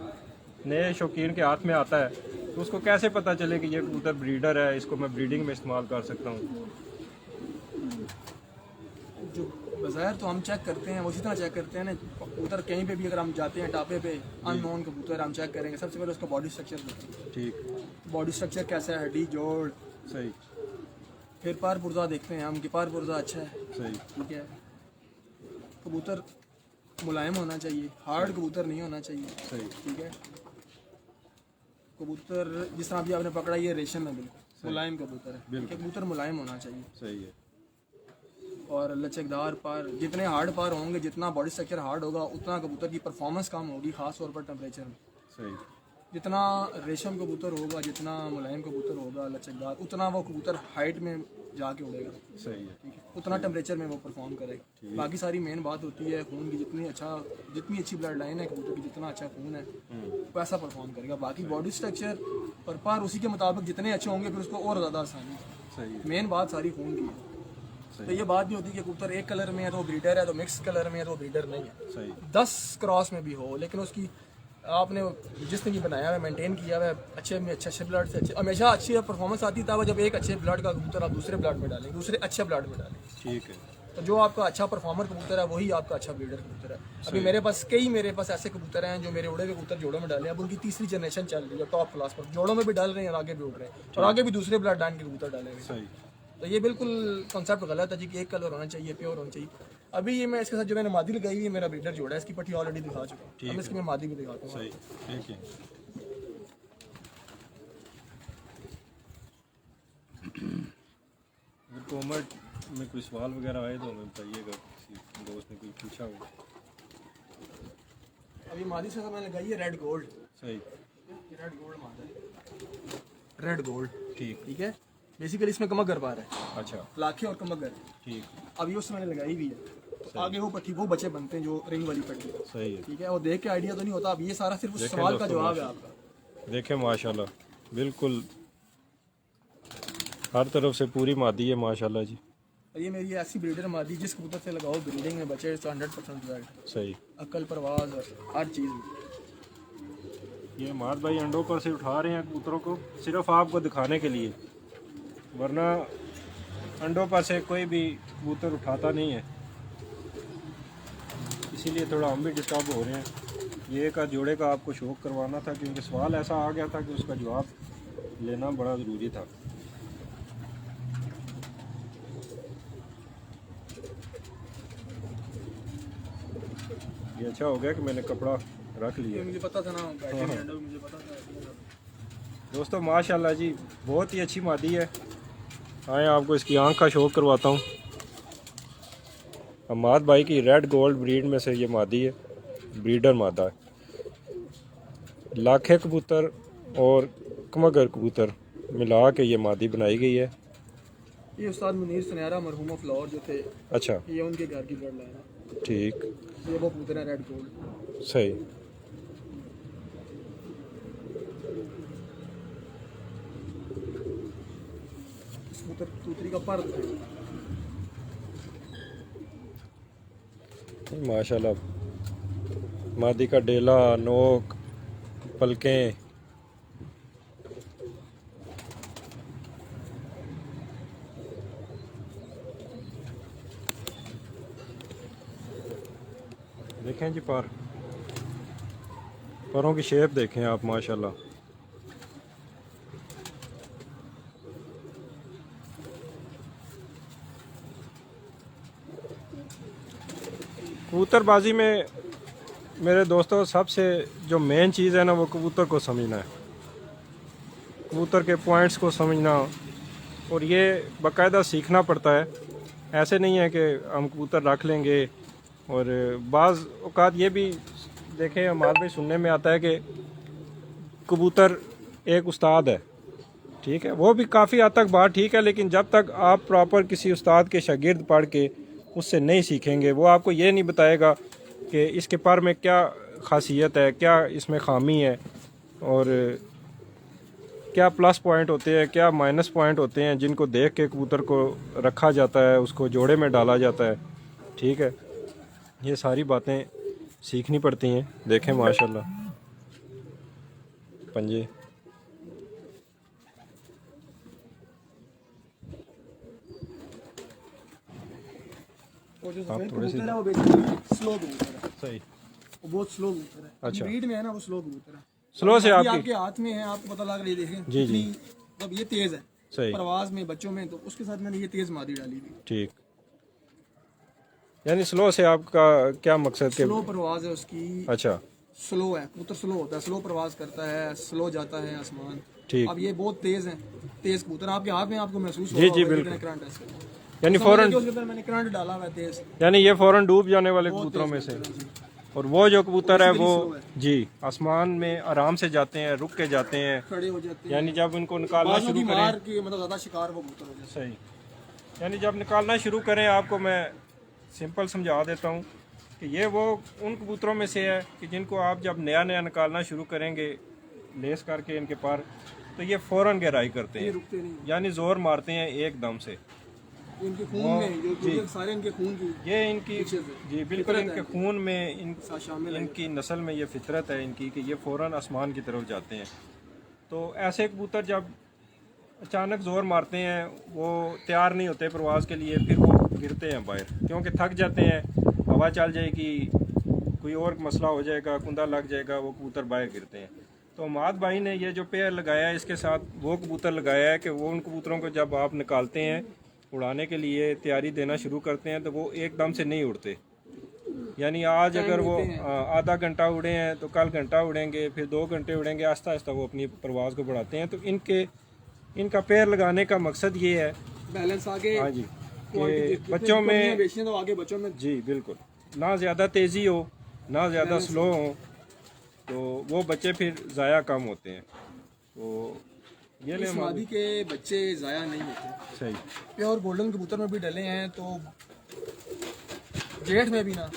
नए शौकीन के हाथ में आता है तो उसको कैसे पता चले कि ये कबूतर ब्रीडर है, इसको मैं ब्रीडिंग में इस्तेमाल कर सकता हूँ? जो बाज़ाहिर तो हम चेक करते हैं, उसी तरह चेक करते हैं ना। कबूतर कहीं पे भी अगर हम जाते हैं टापे पे, अननोन कबूतर हम चेक करेंगे। सबसे पहले उसका बॉडी स्ट्रक्चर देखते हैं। ठीक, बॉडी स्ट्रक्चर कैसा है, हड्डी जोड़। सही फिर पार पुर्जा देखते हैं हम कि पार पुर्जा अच्छा है, सही, ठीक है। कबूतर मुलायम होना चाहिए, हार्ड कबूतर नहीं होना चाहिए, सही, ठीक है। कबूतर जिस तरह अभी आपने पकड़ा, ये रेशम है, बिल्कुल मुलायम कबूतर है, ठीक है। कबूतर मुलायम होना चाहिए सही है। और लचकदार पार। जितने हार्ड पार होंगे, जितना बॉडी स्ट्रक्चर हार्ड होगा, उतना कबूतर की परफॉर्मेंस कम होगी, खास तौर पर टेम्परेचर में। सही, जितना रेशम कबूतर होगा, जितना मुलायम कबूतर होगा, लचकदार, उतना वो कबूतर हाइट में जाके उड़ेगा, सही है। ठीक है। उतना टेम्परेचर में वो परफॉर्म करेगा। बाकी सारी मेन बात होती है खून की। जितनी अच्छी ब्लड लाइन है कबूतर की, जितना अच्छा खून है वैसा परफॉर्म करेगा। बाकी बॉडी स्ट्रक्चर और पार उसी के मुताबिक जितने अच्छे होंगे, फिर उसको और ज़्यादा आसानी। सही है। मेन बात सारी खून की है। तो ये बात नहीं होती कि कबूतर एक कलर में है तो ब्रीडर है, तो मिक्स कलर में है तो ब्रीडर नहीं है। सही, 10 क्रॉस में भी हो, लेकिन उसकी आपने जिसने भी बनाया हुआ, मेंटेन किया हुआ है, अच्छे में अच्छे ब्लड से अच्छे, हमेशा अच्छी परफॉर्मेंस आती है तब जब एक अच्छे ब्लड का कबूतर आप दूसरे ब्लड में डालें, दूसरे अच्छे ब्लड में डालें। ठीक है। तो जो आपका अच्छा परफॉर्मर कबूतर है वही आपका अच्छा ब्रीडर कबूतर है। अभी मेरे पास ऐसे कबूतर हैं जो मेरे उड़े हुए कबूतर जोड़ों में डाले, अब उनकी तीसरी जनरेशन चल रही है टॉप क्लास पर, जोड़ों में भी डाल रहे हैं और आगे भी उड़ रहे हैं, और आगे भी दूसरे ब्लड लाइन के कबूतर डाले हुए। सही, तो ये बिल्कुल कॉन्सेप्ट गलत है जी कि एक कलर होना चाहिए, प्योर होना चाहिए। अभी ये मैं इसके साथ जो मैंने मादी लगाई हुई है, मेरा ब्रीडर जोड़ा है, इसकी पट्टी ऑलरेडी दिखा चुका हूँ। अब इसकी मैं मादी भी दिखाता हूँ। सही, ठीक है। अगर कॉमेंट में कोई सवाल वगैरह आए तो हमें बताइएगा, किसी दोस्त ने कोई पूछा हो। अभी मादी से मैंने लगाई है रेड गोल्ड। सही, रेड गोल्ड मादा है, रेड गोल्ड, ठीक, ठीक है। बेसिकली इसमें कमगर पार है, अच्छा, लाखे और कमगर। ठीक, अभी उससे मैंने लगाई हुई है, तो आगे वो पट्टी वो बच्चे बनते हैं जो रिंग वाली पट्टी, सही है। ठीक है। और देख के आइडिया तो नहीं होता। अब ये सारा सिर्फ उस देखें सवाल का दोस्तों, जवाब है आपका। देखें माशाल्लाह, बिल्कुल हर तरफ से पूरी मादी है माशाल्लाह जी। और ये मेरी ऐसी ब्रीडर मादी, जिस कबूतर से लगाओ ब्रीडिंग में बचे 100% रिजल्ट, सही, अक्ल, परवाज और हर चीज़। ये माद भाई अंडों पर से उठा रहे हैं कबूतरों को सिर्फ आपको दिखाने के लिए, वरना अंडों पर से कोई भी कबूतर उठाता नहीं है, इसीलिए थोड़ा हम भी डिस्टर्ब हो रहे हैं। ये एक जोड़े का आपको शौक करवाना था, क्योंकि सवाल ऐसा आ गया था कि उसका जवाब लेना बड़ा ज़रूरी था। ये अच्छा हो गया कि मैंने कपड़ा रख लिया। मुझे पता था ना, मुझे पता था। दोस्तों माशाल्लाह जी, बहुत ही अच्छी मादी है। आए आपको इसकी आँख का शौक करवाता हूँ। हमाद भाई की रेड गोल्ड ब्रीड में से ये मादी है, ब्रीडर मादा है। लाखे कबूतर और कमगर कबूतर मिला के ये मादी बनाई गई है। ये उस्ताद मुनीर सनयारा मरहूम ऑफ लाहौर जो थे, अच्छा, ये उनके घर की ब्लड लाइन है। ठीक, ये वो कबूतर है रेड गोल्ड। सही, इस कबूतर तूतरी का पर माशाल्लाह मादी का डेला, नोक, पलकें, देखें जी परों की शेप देखें आप माशाल्लाह। कबूतरबाजी में मेरे दोस्तों सबसे जो मेन चीज़ है ना, वो कबूतर को समझना है, कबूतर के पॉइंट्स को समझना, और ये बाकायदा सीखना पड़ता है। ऐसे नहीं है कि हम कबूतर रख लेंगे। और बाज़ औक़ात ये भी देखें, हमारे भी सुनने में आता है कि कबूतर एक उस्ताद है, ठीक है, वो भी काफ़ी हद तक बात ठीक है, लेकिन जब तक आप प्रॉपर किसी उस्ताद के शागिर्द पढ़ के उससे नहीं सीखेंगे। वो आपको ये नहीं बताएगा कि इसके पर में क्या खासियत है, क्या इसमें खामी है, और क्या प्लस पॉइंट होते हैं, क्या माइनस पॉइंट होते हैं, जिनको देख के कबूतर को रखा जाता है, उसको जोड़े में डाला जाता है। ठीक है, ये सारी बातें सीखनी पड़ती हैं। देखें माशाल्लाह पंजे। और जो आप सफेद थोड़े से कबूतर है वो बेसिकली स्लो कबूतर है, सही। वो बहुत स्लो कबूतर है। अच्छा। ब्रीड में है ना वो स्लो कबूतर है। स्लो से अभी आपकी आपके हाथ में है, आपको पता लग रही है, देखें जी, जी। मतलब ये तेज है सही। परवाज में बच्चों में, तो उसके साथ मैंने ये तेज मादी डाली थी। ठीक, यानी स्लो से आपका क्या मकसद के? स्लो परवाज है उसकी। अच्छा, स्लो है कबूतर, स्लो होता है, स्लो परवाज करता है, स्लो जाता है आसमान। ठीक। अब ये बहुत तेज है, तेज कबूतर आपके हाथ में आपको महसूस जी, जी, होगा। बिल्कुल। करंट है इसका। यानी समझ फौरन, लीजिए उसके अंदर मैंने करंट डाला हुआ है तेज। यानी ये फौरन डूब जाने वाले बहुत कबूतरों तेज में से। कबूतर है जी। और वो जो कबूतर है वो स्लो है। जी आसमान में आराम से जाते हैं, रुक के जाते हैं। खड़े हो जाते हैं, यानी जब उनको निकालना बाजों शुरू की करें, मार के मतलब ज्यादा शिकार वो कबूतर हो जाते सही, यानी जब निकालना शुरू करें, आपको मैं सिंपल समझा देता हूँ कि ये वो उन कबूतरों में से है कि जिनको आप जब नया नया निकालना शुरू करेंगे लेस करके इनके पर, तो ये फ़ौरन गहराई करते हैं, ये हैं, रुकते नहीं, यानी ज़ोर मारते हैं एकदम से। इनके खून में जो सारे इनके खून की ये इनकी पीछे से जी बिल्कुल फितरत इनके है खून में साथ शामिल है। इनकी नस्ल में ये फितरत है इनकी कि ये फ़ौरन आसमान की तरफ जाते हैं। तो ऐसे कबूतर जब अचानक ज़ोर मारते हैं, वो तैयार नहीं होते प्रवास के लिए, फिर वो गिरते हैं बाहर, क्योंकि थक जाते हैं, हवा चल जाएगी, कोई और मसला हो जाएगा, कुंदा लग जाएगा, वो कबूतर बाहर गिरते हैं। तो माद भाई ने ये जो पेयर लगाया है, इसके साथ वो कबूतर लगाया है कि वो उन कबूतरों को जब आप निकालते हैं उड़ाने के लिए तैयारी देना शुरू करते हैं, तो वो एकदम से नहीं उड़ते। यानी आज अगर वो आधा घंटा उड़े हैं तो कल घंटा उड़ेंगे, फिर 2 घंटे उड़ेंगे, आहिस्ता आहिस्ता वो अपनी परवाज़ को बढ़ाते हैं। तो इनका पैर लगाने का मकसद ये है, बैलेंस आगे। हाँ जी, कि बच्चों में बेचने तो आगे बच्चों में जी बिल्कुल ना ज़्यादा तेज़ी हो ना ज़्यादा स्लो हो, तो वो बच्चे फिर ज़ाया कम होते हैं। तो ये ले इस मादी के बच्चे ज़ाया नहीं होते। सही। प्योर गोल्डन कबूतर में भी डले हैं, तो जेठ में भी ना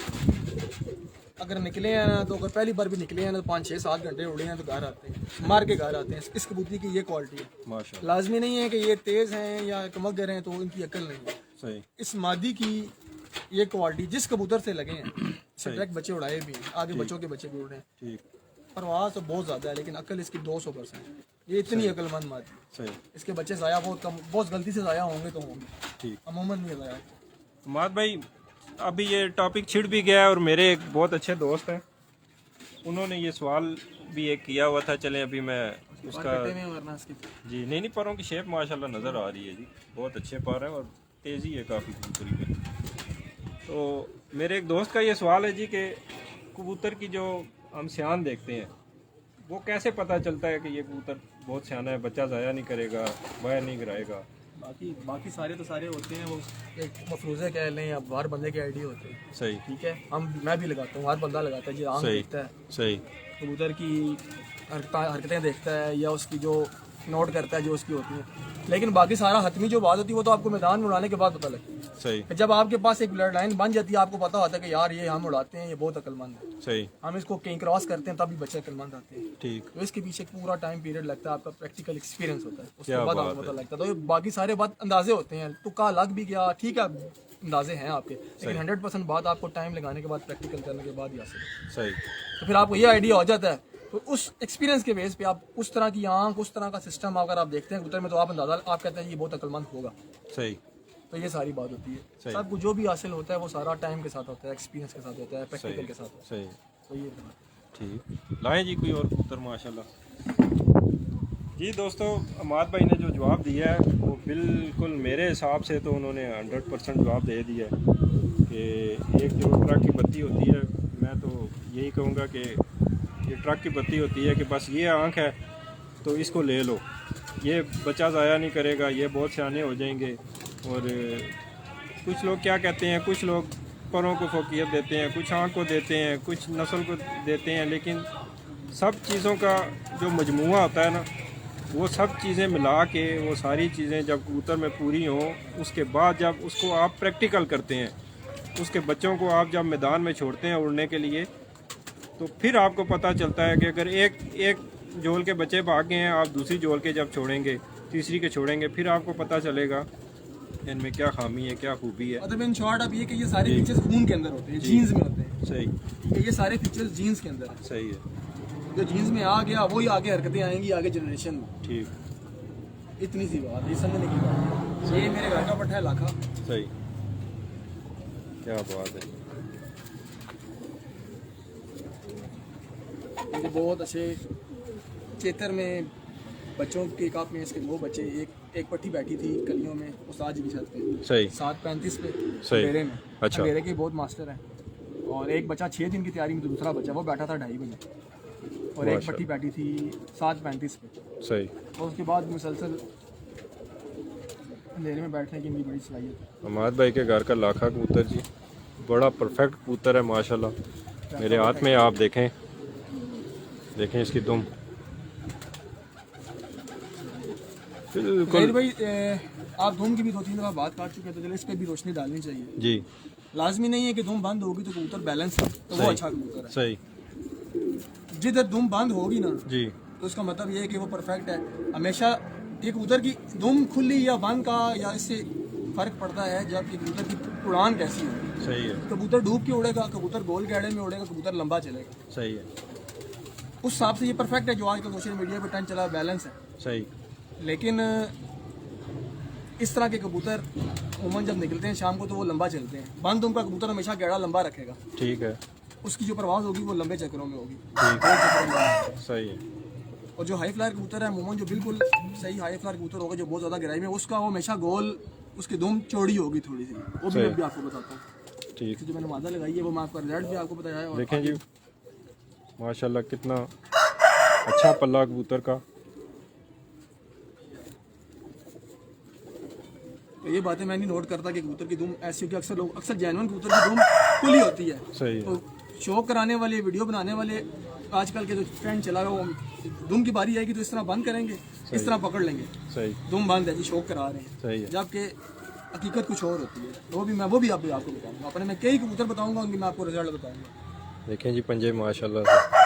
अगर निकले हैं ना, तो अगर पहली बार भी निकले हैं ना, तो 5-6-7 घंटे उड़े हैं तो घर आते हैं, मार के घर आते हैं। इस कबूतरी की ये क्वालिटी है। माशाल्लाह। लाजमी नहीं है कि ये तेज़ हैं या कमगर हैं तो इनकी अकल नहीं है। सही। इस मादी की ये क्वालिटी जिस कबूतर से लगे हैं, डायरेक्ट बच्चे उड़ाए भी हैं, आगे बच्चों के बच्चे भी उड़ रहे हैं। ठीक। परवाज तो बहुत ज़्यादा है, लेकिन अकल इसकी 200%। ये इतनी अकलमंद मादी। सही। इसके बच्चे ज़ाया बहुत कम, बहुत गलती से ज़ाया होंगे तो होंगे, ठीक। अमूमन नहीं ज़ाया। माद भाई, अभी ये टॉपिक छिड़ भी गया है, और मेरे एक बहुत अच्छे दोस्त हैं, उन्होंने ये सवाल भी एक किया हुआ था। चलें अभी मैं उसका जी नहीं पारों की शेप माशाल्लाह नज़र आ रही है जी, बहुत अच्छे पार हैं और तेज़ी है काफ़ी कबूतरी में। तो मेरे एक दोस्त का ये सवाल है जी कि कबूतर की जो हम सियान देखते हैं, वो कैसे पता चलता है कि ये कबूतर बहुत सियाना है, बच्चा ज़ाया नहीं करेगा, बाहर नहीं गिराएगा? बाकी सारे तो सारे होते हैं, वो एक मफरूज़े कह लें या हर बंदे के आइडिया होते हैं। सही। ठीक है, मैं भी लगाता हूँ, हर बंदा लगाता है जी, आम सही। देखता है, सही। कबूतर की हरकतें देखता है या उसकी जो नोट करता है जो उसकी होती है। लेकिन बाकी सारा हतमी जो बात होती है वो तो आपको मैदान में उड़ाने के बाद पता लगती है। सही। जब आपके पास एक ब्लड लाइन बन जाती है, आपको पता होता है कि यार ये हम उड़ाते हैं, ये बहुत अक्लमंद है, सही। हम इसको कहीं क्रॉस करते हैं तभी बच्चे अक्लमंद आते हैं। ठीक। तो इसके पीछे पूरा टाइम पीरियड लगता है, आपका प्रैक्टिकल एक्सपीरियंस होता है, उसके क्या बाद बात आपको पता है। लगता है। तो ये बाकी सारे बात अंदाजे होते हैं, तुक्का लग भी गया, ठीक है, अंदाजे हैं आपके, लेकिन 100% बात आपको टाइम लगाने के बाद, प्रैक्टिकल करने के बाद ही हासिल है। सही। तो फिर आपको ये आइडिया हो जाता है, तो उस एक्सपीरियंस के बेस पे आप उस तरह की आंख, उस तरह का सिस्टम अगर आप देखते हैं कबूतर में, तो आप अंदाजा आप कहते हैं ये बहुत अक्लमंद होगा। सही। तो ये सारी बात होती है। सही। सब कुछ जो भी हासिल होता है वो सारा टाइम के साथ होता है, एक्सपीरियंस के साथ होता है, प्रैक्टिकल के साथ होता है। सही। तो ये बात है। ठीक। लाएं जी कोई और कबूतर माशाल्लाह। जी दोस्तों, अमाद भाई ने जो जवाब दिया है वो बिल्कुल मेरे हिसाब से तो उन्होंने 100% जवाब दे दिया है कि एक जो ट्रक की बत्ती होती है, मैं तो यही कहूँगा कि ये ट्रक की बत्ती होती है कि बस ये आँख है तो इसको ले लो, ये बच्चा ज़ाया नहीं करेगा, ये बहुत सियाने हो जाएंगे। और कुछ लोग क्या कहते हैं, कुछ लोग परों को फोकियत देते हैं, कुछ आँख को देते हैं, कुछ नस्ल को देते हैं, लेकिन सब चीज़ों का जो मजमूआ होता है ना, वो सब चीज़ें मिला के, वो सारी चीज़ें जब कबूतर में पूरी हों, उसके बाद जब उसको आप प्रैक्टिकल करते हैं उसके बच्चों को आप जब मैदान में छोड़ते हैं उड़ने के लिए, तो फिर आपको पता चलता है कि अगर एक जोल के बच्चे भाग गए हैं, आप दूसरी जोल के जब छोड़ेंगे, तीसरी के छोड़ेंगे, फिर आपको पता चलेगा इनमें क्या खामी है, क्या खूबी है। मतलब इन शॉर्ट अब ये कि ये सारे फीचर्स खून के अंदर होते हैं, जीन्स में होते हैं। सही, कि ये सारे फीचर्स जीन्स के अंदर हैं। सही है, जो जीन्स में आ गया वही आगे हरकतें आएंगी आगे जनरेशन में। ठीक, इतनी सी बात, ये समझने की बात है। ये मेरे घर का पट्टा है लाखा। सही, क्या बात है। ये बहुत अच्छे चेतर में बच्चों के काप में इसके 2 बच्चे, एक पट्टी बैठी थी कलियों में उस्ताद जी की छत पे, सही, 7:35 पे सही। अंधेरे में। अच्छा। अंधेरे के बहुत मास्टर हैं। और एक बच्चा 6 दिन की तैयारी में, दूसरा बच्चा वो बैठा था 2:30 बजे, और एक माशा- पट्टी बैठी थी 7:35 पे। सही। और उसके बाद मुसलसल अंधेरे में बैठने की इनकी बड़ी सलाहियत है। हमाद भाई के घर का लाखा कबूतर जी, बड़ा परफेक्ट कबूतर है माशाल्लाह। मेरे हाथ में आप देखें, देखें इसकी दुम खैर बिल्कुल भाई, आप धूम की भी 2-3 दफ़ा बात कर चुके हैं, तो चलिए इस पर भी रोशनी डालनी चाहिए। जी, लाजमी नहीं है कि धूम बंद होगी तो कबूतर बैलेंस है तो वो सही। अच्छा कबूतर है। सही, जिधर धूम बंद होगी ना, जी, तो उसका मतलब ये है कि वो परफेक्ट है। हमेशा एक कबूतर की धूम खुली या बंद का या इससे फर्क पड़ता है जब एक कबूतर की उड़ान कैसी होगी। सही है, कबूतर डूब के उड़ेगा, कबूतर गोल गैड़े में उड़ेगा, कबूतर लंबा चलेगा। सही है, उस हिसाब से ये परफेक्ट है जो आज का सोशल मीडिया पर ट्रेंड चला, बैलेंस है। सही, लेकिन इस तरह के कबूतर उमूमन जब निकलते हैं शाम को तो वो लंबा चलते हैं। बंद धूम का कबूतर हमेशा गैड़ा लंबा रखेगा, ठीक है, उसकी जो परवाज होगी वो लंबे चक्रों में होगी, ठीक। गोल चक्रों में होगी। सही है, और जो हाई फ्लायर कबूतर है अमूमन जो बिल्कुल सही हाई फ्लायर कबूतर होगा जो बहुत ज़्यादा गहराई में, उसका वो हमेशा गोल, उसकी दुम चौड़ी होगी थोड़ी सी, वो भी सही। मैं भी आपको बताता हूँ। ठीक। जो मैंने मादा लगाई है वो मैं आपका रिजल्ट भी आपको बताया है। और देखें जी माशाल्लाह कितना अच्छा पल्ला कबूतर का। तो ये बातें मैं नहीं नोट करता कि कबूतर की दुम ऐसी हो कि अक्सर जैनुअन कबूतर की दुम खुली होती है। सही है, तो शौक कराने वाले, वीडियो बनाने वाले आजकल के जो ट्रेंड चला हुआ, वो दुम की बारी आएगी तो इस तरह बंद करेंगे, इस तरह पकड़ लेंगे, सही, दुम बंद है जी, शौक करा रहे हैं। सही है, जबकि हकीकत कुछ और होती है। वो भी आपको बताऊंगा। अपने मैं कई कबूतर बताऊंगा, उनकी मैं आपको रिजल्ट बताऊंगा। देखें जी पंजे माशाल्लाह से।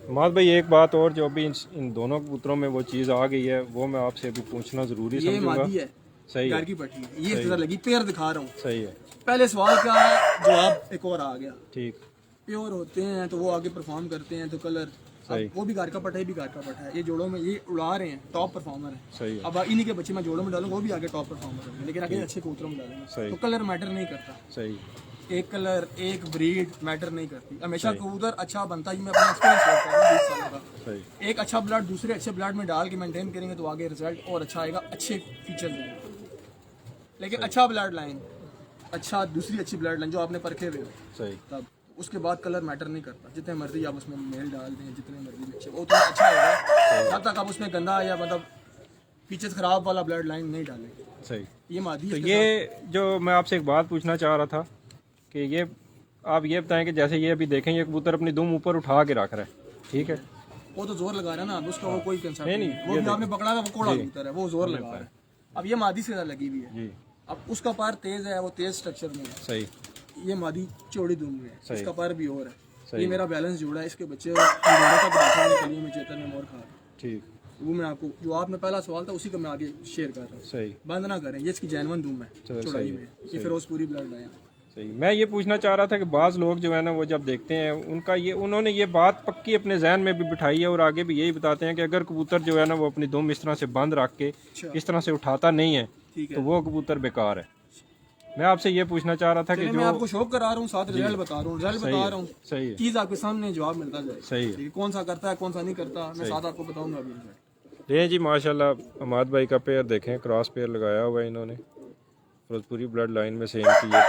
माद भाई एक बात और, जो अभी इन दोनों कबूतरों में वो चीज़ आ गई है, वो मैं आपसे अभी पूछना ज़रूरी ये समझूंगा। मादी है, सही घर है, की पट्टी है, ये इस तरह लगी, पेयर दिखा रहा हूँ। सही है, पहले सवाल का जवाब एक और आ गया। ठीक, प्योर होते हैं तो वो आगे परफॉर्म करते हैं, तो कलर सही। अब वो भी घर का पट्टा है, भी घर का पट्टा है। ये जोड़ों में ये उड़ा रहे हैं, टॉप परफॉर्मर है। सही है, अब इन्हीं के बच्चे मैं जोड़ों में डालूंगा, वो भी आगे टॉप परफॉर्मर है, लेकिन आगे अच्छे कबूतरों में डालूंगा। सही। तो कलर मैटर नहीं करता, सही, एक कलर एक ब्रीड मैटर नहीं करती। हमेशा कबूतर अच्छा बनता है। मैं अपना एक्सपीरियंस शेयर कर रहा हूँ 20 साल का। सही, एक अच्छा ब्लड दूसरे अच्छे ब्लड में डाल के मेंटेन करेंगे तो आगे रिजल्ट और अच्छा आएगा, अच्छे फीचर्स देंगे। लेकिन अच्छा ब्लड लाइन, अच्छा दूसरी अच्छी ब्लड लाइन जो आपने परखे हुए हो, सही, तब उसके बाद कलर मैटर नहीं करता। जितने मर्जी आप उसमें मेल डाल दें, जितने मर्जी अच्छे, वो उतना अच्छा होगा। जब तक आप उसमें गंदा या मतलब फीचर्स खराब वाला ब्लड लाइन नहीं डालेंगे। सही। ये मादी तो इसके ये जो मैं आपसे एक बात पूछना चाह रहा था कि ये आप ये बताएं कि जैसे ये अभी देखें, ये कबूतर अपनी दुम ऊपर उठा के रख रहा है, ठीक है, साथ वो तो जोर लगा रहा है ना, अब उसका वो कोई कंसर्न नहीं, नहीं, वो ये भी आपने पकड़ा था, वो कोड़ा जी। कबूतर है, वो जोर लगा रहा है। अब ये मादी से ज़्यादा लगी हुई है। जी, अब उसका पैर तेज है, वो तेज स्ट्रक्चर में है। सही, ये मादी चौड़ी दुम में है, सही। इसका पैर भी और है। सही। ये मेरा बैलेंस जुड़ा है, इसके बच्चे अंधेरे तक बैठे हैं कलियों में, चेतन में मोर खा रहे हैं। ठीक, वो मैं आपको, जो आपने पहला सवाल था उसी का मैं आगे शेयर कर रहा हूँ। सही, बंद ना करें, ये इसकी जैनवन दुम है चलो, चौड़ाई सही में। है, ये फिरोजपुरी ब्लड है। सही। मैं ये पूछना चाह रहा था कि बाज़ लोग जो है ना, वो जब देखते हैं उनका ये, उन्होंने ये बात पक्की अपने जहन में भी बिठाई है और आगे भी यही बताते हैं कि अगर कबूतर जो है ना वो अपनी दुम इस तरह से बंद रख के अच्छा। इस तरह से उठाता नहीं है ठीक है। तो वो कबूतर बेकार है। मैं आपसे ये पूछना चाह रहा था कि चलिए, मैं आपको शौक करा रहा हूँ, साथ रिजल्ट बता रहा हूँ, सही है, चीज़ आपके सामने जवाब मिलता जाए। सही है। ठीक है, कौन सा करता है कौन सा नहीं करता, मैं साथ आपको बताऊंगा अभी रिजल्ट। ये जी माशाल्लाह हमाद भाई का पेयर देखें, क्रॉस पेयर लगाया हुआ है इन्होंने, फिरोजपुरी ब्लड लाइन में सेम की है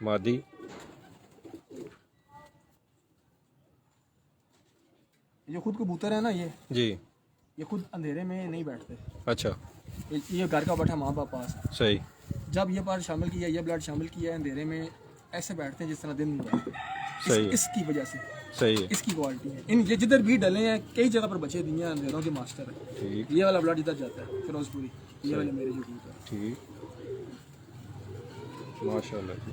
मादी। ये खुद कबूतर है ना, जी, ये खुद अंधेरे में नहीं बैठते। अच्छा, ये घर का बैठा माँ बाप पास है। सही, जब ये पार्ट शामिल किया, ये ब्लड शामिल किया है अंधेरे में, ऐसे बैठते हैं जिस तरह दिन में बैठते हैं। सही है। इसकी वजह से सही है। इसकी क्वालिटी है। इन ये जिधर भी डले हैं कई जगह पर बच्चे दिए हैं अंधेरों के मास्टर है। ठीक ये वाला ब्लड इधर जाता है फिरोजपुरी, ये वाले मेरे जो कबूतर है। ठीक, माशाल्लाह जी।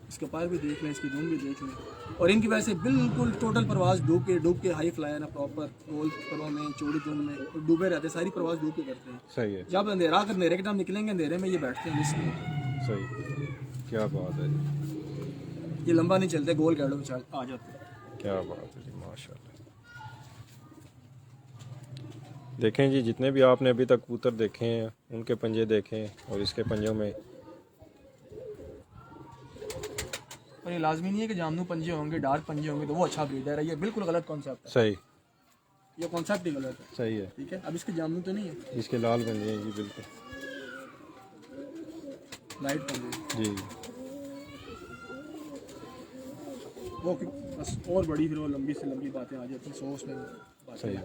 इसके पैर भी देख लें, इसकी धुन भी देख लें, और इनकी वजह से बिल्कुल टोटल प्रवास डूब के हाई फ्लाई है ना, प्रॉपर गोल परों में चौड़ी धुन में और डूबे रहते हैं, सारी प्रवास डूब के करते हैं। सही है। जब अंधेरे के टाइम निकलेंगे अंधेरे में ये बैठते हैं इसलिए। सही, क्या बात है जी, ये लंबा नहीं चलते, गोल कैडो में आ जाते हैं। क्या बात है जी, माशाल्लाह। देखें जी, जितने भी आपने अभी तक कबूतर देखे हैं उनके पंजे देखें और इसके पंजों में, और ये लाजमी नहीं है कि जामनू पंजे होंगे, डार्क पंजे होंगे तो वो अच्छा ब्रीडर है। ये बिल्कुल गलत कॉन्सेप्ट है। सही, ये कॉन्सेप्ट ही गलत है। सही है। ठीक है, अब इसके जामनू तो नहीं है, इसके लाल पंजे हैं जी, बिल्कुल लाइट पंजे जी। वो बस और बड़ी फिर वो लंबी से लंबी बातें आ जाती हैं, सोच में बातें। सही,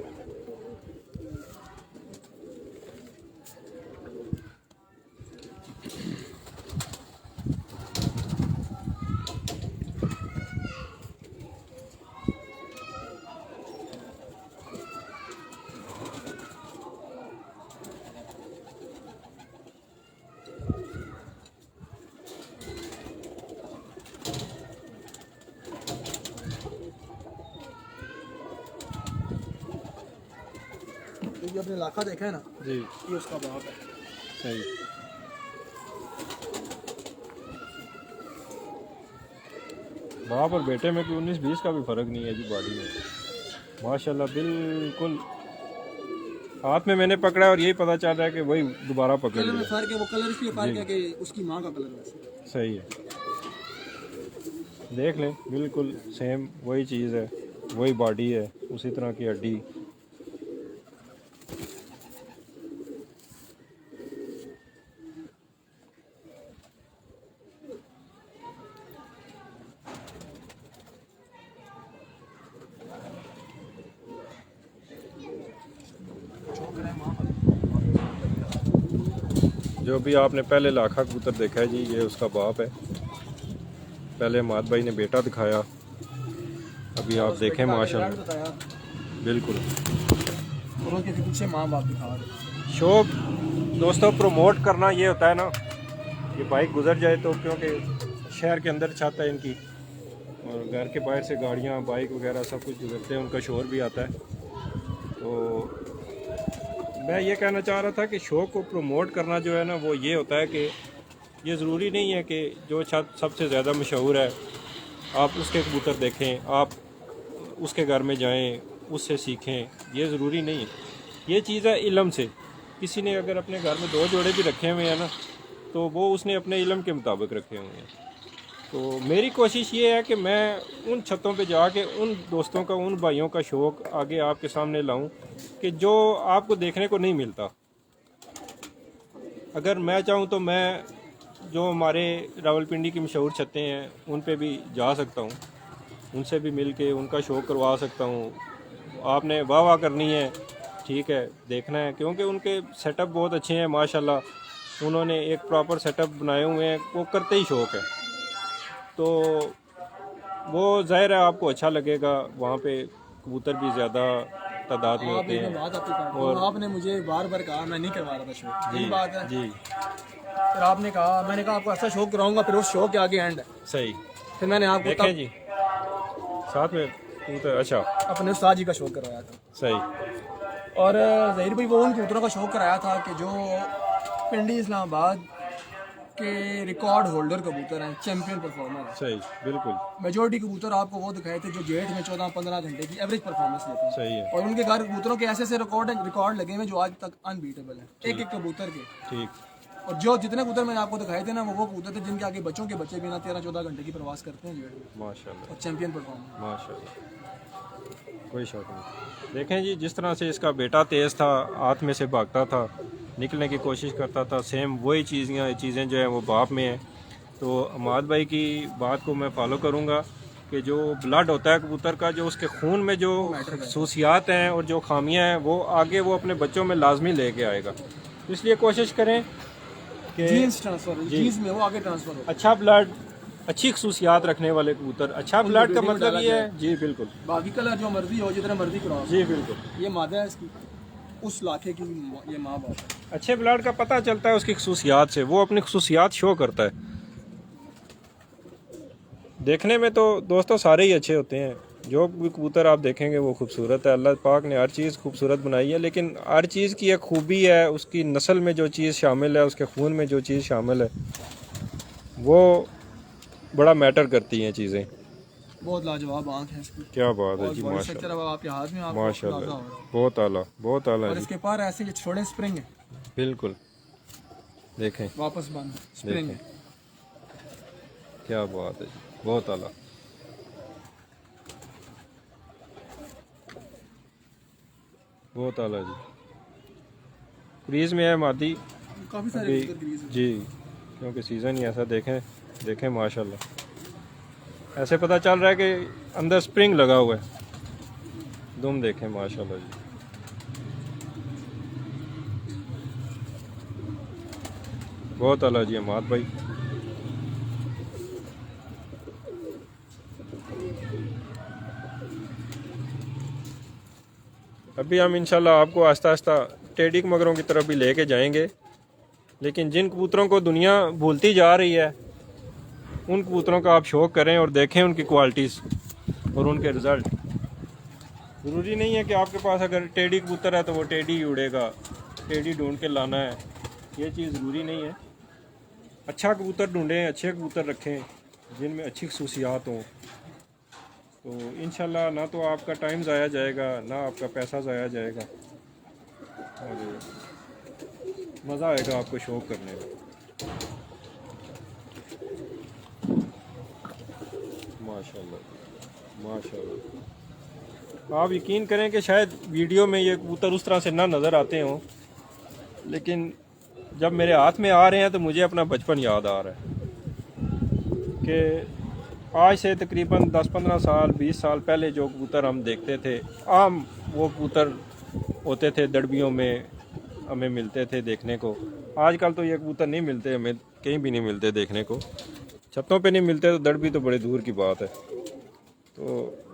ये अपने इलाका देखा है ना जी। ये उसका बाप है। सही, बाप और बेटे में कोई 19-20 का भी फ़र्क नहीं है जी बॉडी में, माशाल्लाह। बिल्कुल हाथ में मैंने पकड़ा और यही पता चल रहा है कि वही दोबारा पकड़ कलर में लिया। फर्क है, वो कलर इसलिए फर्क है कि उसकी माँ का कलर वैसे। सही है, देख लें, बिल्कुल सेम वही चीज़ है, वही बॉडी है, उसी तरह की हड्डी। जो भी आपने पहले लाखा कबूतर देखा है जी, ये उसका बाप है। पहले मात भाई ने बेटा दिखाया, अभी आप देखें माशाल्लाह, बिल्कुल और उनके पीछे माँ बाप दिखा रहे। शौक दोस्तों प्रमोट करना ये होता है ना, ये बाइक गुजर जाए तो, क्योंकि शहर के अंदर छत है इनकी और घर के बाहर से गाड़ियाँ बाइक वगैरह सब कुछ गुजरते हैं, उनका शोर भी आता है। तो मैं ये कहना चाह रहा था कि शौक को प्रमोट करना जो है ना, वो ये होता है कि ये ज़रूरी नहीं है कि जो छत सबसे ज़्यादा मशहूर है आप उसके कबूतर देखें, आप उसके घर में जाएं, उससे सीखें, ये ज़रूरी नहीं है। ये चीज़ है इल्म से। किसी ने अगर अपने घर में 2 जोड़े भी रखे हुए हैं ना, तो वो उसने अपने इल्म के मुताबिक रखे हुए हैं। तो मेरी कोशिश ये है कि मैं उन छतों पे जाके उन दोस्तों का, उन भाइयों का शौक़ आगे आपके सामने लाऊं कि जो आपको देखने को नहीं मिलता। अगर मैं चाहूँ तो मैं जो हमारे रावलपिंडी की मशहूर छतें हैं उन पे भी जा सकता हूँ, उनसे भी मिल के उनका शौक़ करवा सकता हूँ। आपने वाह वाह करनी है, ठीक है, देखना है, क्योंकि उनके सेटअप बहुत अच्छे हैं माशाल्लाह। उन्होंने एक प्रॉपर सेटअप बनाए हुए हैं, वो करते ही शौक़ है, तो वो ज़ाहिर है आपको अच्छा लगेगा। वहाँ पे कबूतर भी ज़्यादा तादाद में होते हैं। और आपने मुझे बार बार कहा मैं नहीं करवा रहा था शौक, यही बात है जी। फिर आपने कहा, मैंने कहा आपको ऐसा शौक कराऊंगा, फिर उस शौक के आगे एंड है। सही, फिर मैंने आपको देखें जी साथ में कबूतर, अच्छा अपने उस्ताद जी का शौक करवाया था। सही, और ज़हीर भाई वो उन कबूतरों का शौक कराया था कि जो पिंडी इस्लामाबाद के रिकॉर्ड होल्डर कबूतर हैं, चैंपियन परफॉर्मर हैं। सही, बिल्कुल मेजोरिटी कबूतर आपको वो दिखाए थे जो जेठ में 14-15 घंटे की एवरेज परफॉर्मेंस लेते हैं। सही है, और उनके घर कबूतरों के ऐसे रिकॉर्ड लगे हुए जो आज तक अनबीटेबल है, एक एक कबूतर के। ठीक, और जो जितने कबूतर मैंने आपको दिखाए थे ना, वो कबूतर थे जिनके आगे बच्चों के बच्चे भी ना 13-14 घंटे की प्रवास करते हैं जेठ में, माशाल्लाह और चैंपियन परफॉर्मर। माशाल्लाह, कोई शौक नहीं। देखें जी, जिस तरह से इसका बेटा तेज़ था, हाथ में से भागता था, निकलने की कोशिश करता था, सेम वही चीज़ें जो हैं वो बाप में हैं। तो अमाद भाई की बात को मैं फॉलो करूँगा कि जो ब्लड होता है कबूतर का, जो उसके खून में जो खसूसियात हैं और जो खामियां हैं, वो आगे वो अपने बच्चों में लाजमी लेके आएगा। इसलिए कोशिश करें कि जीन्स ट्रांसफर, जी। जीन्स में वो आगे ट्रांसफर हो। अच्छा ब्लड, अच्छी खसूसियात रखने वाले कबूतर। अच्छा उनको ब्लड का breeding में मतलब डाला ये है जाए। जी बिल्कुल, बाकी कलर जो मर्जी हो, जितना मर्जी क्रॉस, जी बिल्कुल। ये मादा है इसकी, उस लाखे की ये माँ बाप है। अच्छे ब्लड का पता चलता है उसकी खसूसियात से, वो अपनी खसूसियात शो करता है। देखने में तो दोस्तों सारे ही अच्छे होते हैं, जो भी कबूतर आप देखेंगे वो खूबसूरत है। अल्लाह पाक ने हर चीज़ खूबसूरत बनाई है, लेकिन हर चीज़ की एक खूबी है, उसकी नस्ल में जो चीज़ शामिल है, उसके खून में जो चीज़ शामिल है, वो बड़ा मैटर करती हैं चीज़ें। बहुत लाजवाब आँख है इसकी, क्या बात है और जी, बॉडी स्ट्रक्चर माशाल्लाह अब आपके हाथ में आपको माशाल्लाह अंदाजा जी, हो रहा है। बहुत आला, बहुत आला और जी, इसके पार ऐसे ये छोड़े स्प्रिंग है, बिल्कुल। देखें, वापस बंद स्प्रिंग देखें, है। क्या बात है जी, बहुत आला, बहुत आला जी। क्रीज में है मादी काफ़ी सारे अभी कबूतर ग्रीज हैं। जी, क्योंकि सीज़न ही ऐसा। देखें, देखें माशाल्लाह, ऐसे पता चल रहा है कि अंदर स्प्रिंग लगा हुआ है। दुम देखें माशाल्लाह जी, बहुत आला जी अमाद भाई। अभी हम इंशाल्लाह आपको आस्ता आस्ता टेडी मगरों की तरफ भी लेके जाएंगे, लेकिन जिन कबूतरों को दुनिया भूलती जा रही है, उन कबूतरों का आप शौक करें और देखें उनकी क्वालिटीज़ और उनके रिज़ल्ट। ज़रूरी नहीं है कि आपके पास अगर टेडी कबूतर है तो वो टेडी ही उड़ेगा, टेडी ढूंढ के लाना है, ये चीज़ ज़रूरी नहीं है। अच्छा कबूतर ढूंढें, अच्छे कबूतर रखें जिनमें अच्छी खसूसियात हों, तो इंशाल्लाह ना तो आपका टाइम ज़ाया जाएगा, ना आपका पैसा ज़ाया जाएगा, और मज़ा आएगा आपको शौक करने में। माशाल्लाह माशाल्लाह। आप यकीन करें कि शायद वीडियो में ये कबूतर उस तरह से ना नज़र आते हों, लेकिन जब मेरे हाथ में आ रहे हैं तो मुझे अपना बचपन याद आ रहा है कि आज से तकरीबन 10-15 साल 20 साल पहले जो कबूतर हम देखते थे, आम वो कबूतर होते थे दड़बियों में, हमें मिलते थे देखने को। आजकल तो ये कबूतर नहीं मिलते, हमें कहीं भी नहीं मिलते देखने को, छतों पे नहीं मिलते, तो दड़बी तो बड़े दूर की बात है। तो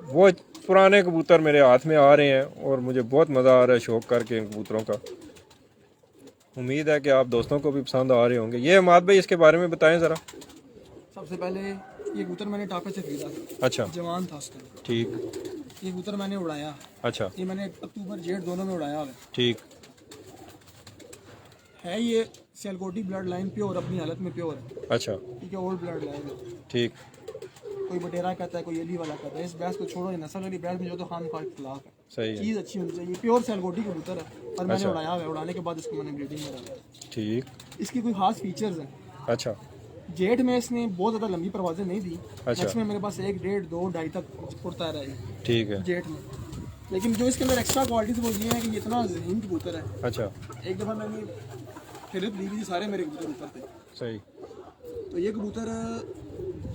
वो पुराने कबूतर मेरे हाथ में आ रहे हैं और मुझे बहुत मज़ा आ रहा है शौक करके इन कबूतरों का। उम्मीद है कि आप दोस्तों को भी पसंद आ रहे होंगे। ये अमाद भाई, इसके बारे में बताएं ज़रा। सबसे पहले ये कबूतर मैंने टापे से खरीदा था, अच्छा, जवान था उसका। ठीक। ये कबूतर मैंने उड़ाया, अच्छा, ये मैंने अक्टूबर जेठ दोनों में उड़ाया हुआ ठीक। है। ये सियालकोटी ब्लड लाइन प्योर, अपनी हालत में प्योर है, अच्छा, ठीक है, ओल्ड ब्लड लाइन है। ठीक। कोई बटेरा कहता है, कोई एली वाला कहता है, इस भैंस को छोड़ो, ये नस्ल वाली भैंस में जो तो खान खान खिलाफ है। सही है, चीज़ अच्छी होनी चाहिए, प्योर सियालकोटी कबूतर है, और मैंने अच्छा। उड़ाया हुआ है। उड़ाने के बाद इसको मैंने ब्रीडिंग में डाला। ठीक। इसकी कोई खास फीचर्स हैं। अच्छा, जेठ में इसने बहुत ज़्यादा लंबी परवाजें नहीं दी, अच्छा। मैक्सिमम मेरे पास 1, 1.5, 2, 2.5 तक उड़ता रहा है ठीक है। जेठ में। लेकिन जो इसके अंदर एक्स्ट्रा क्वालिटीज वो ये है कि ये इतना ज़हीन कबूतर है। अच्छा, एक दफ़ा मैंने फिलिप दी थी, सारे मेरे कबूतर ऊपर थे, सही। तो ये कबूतर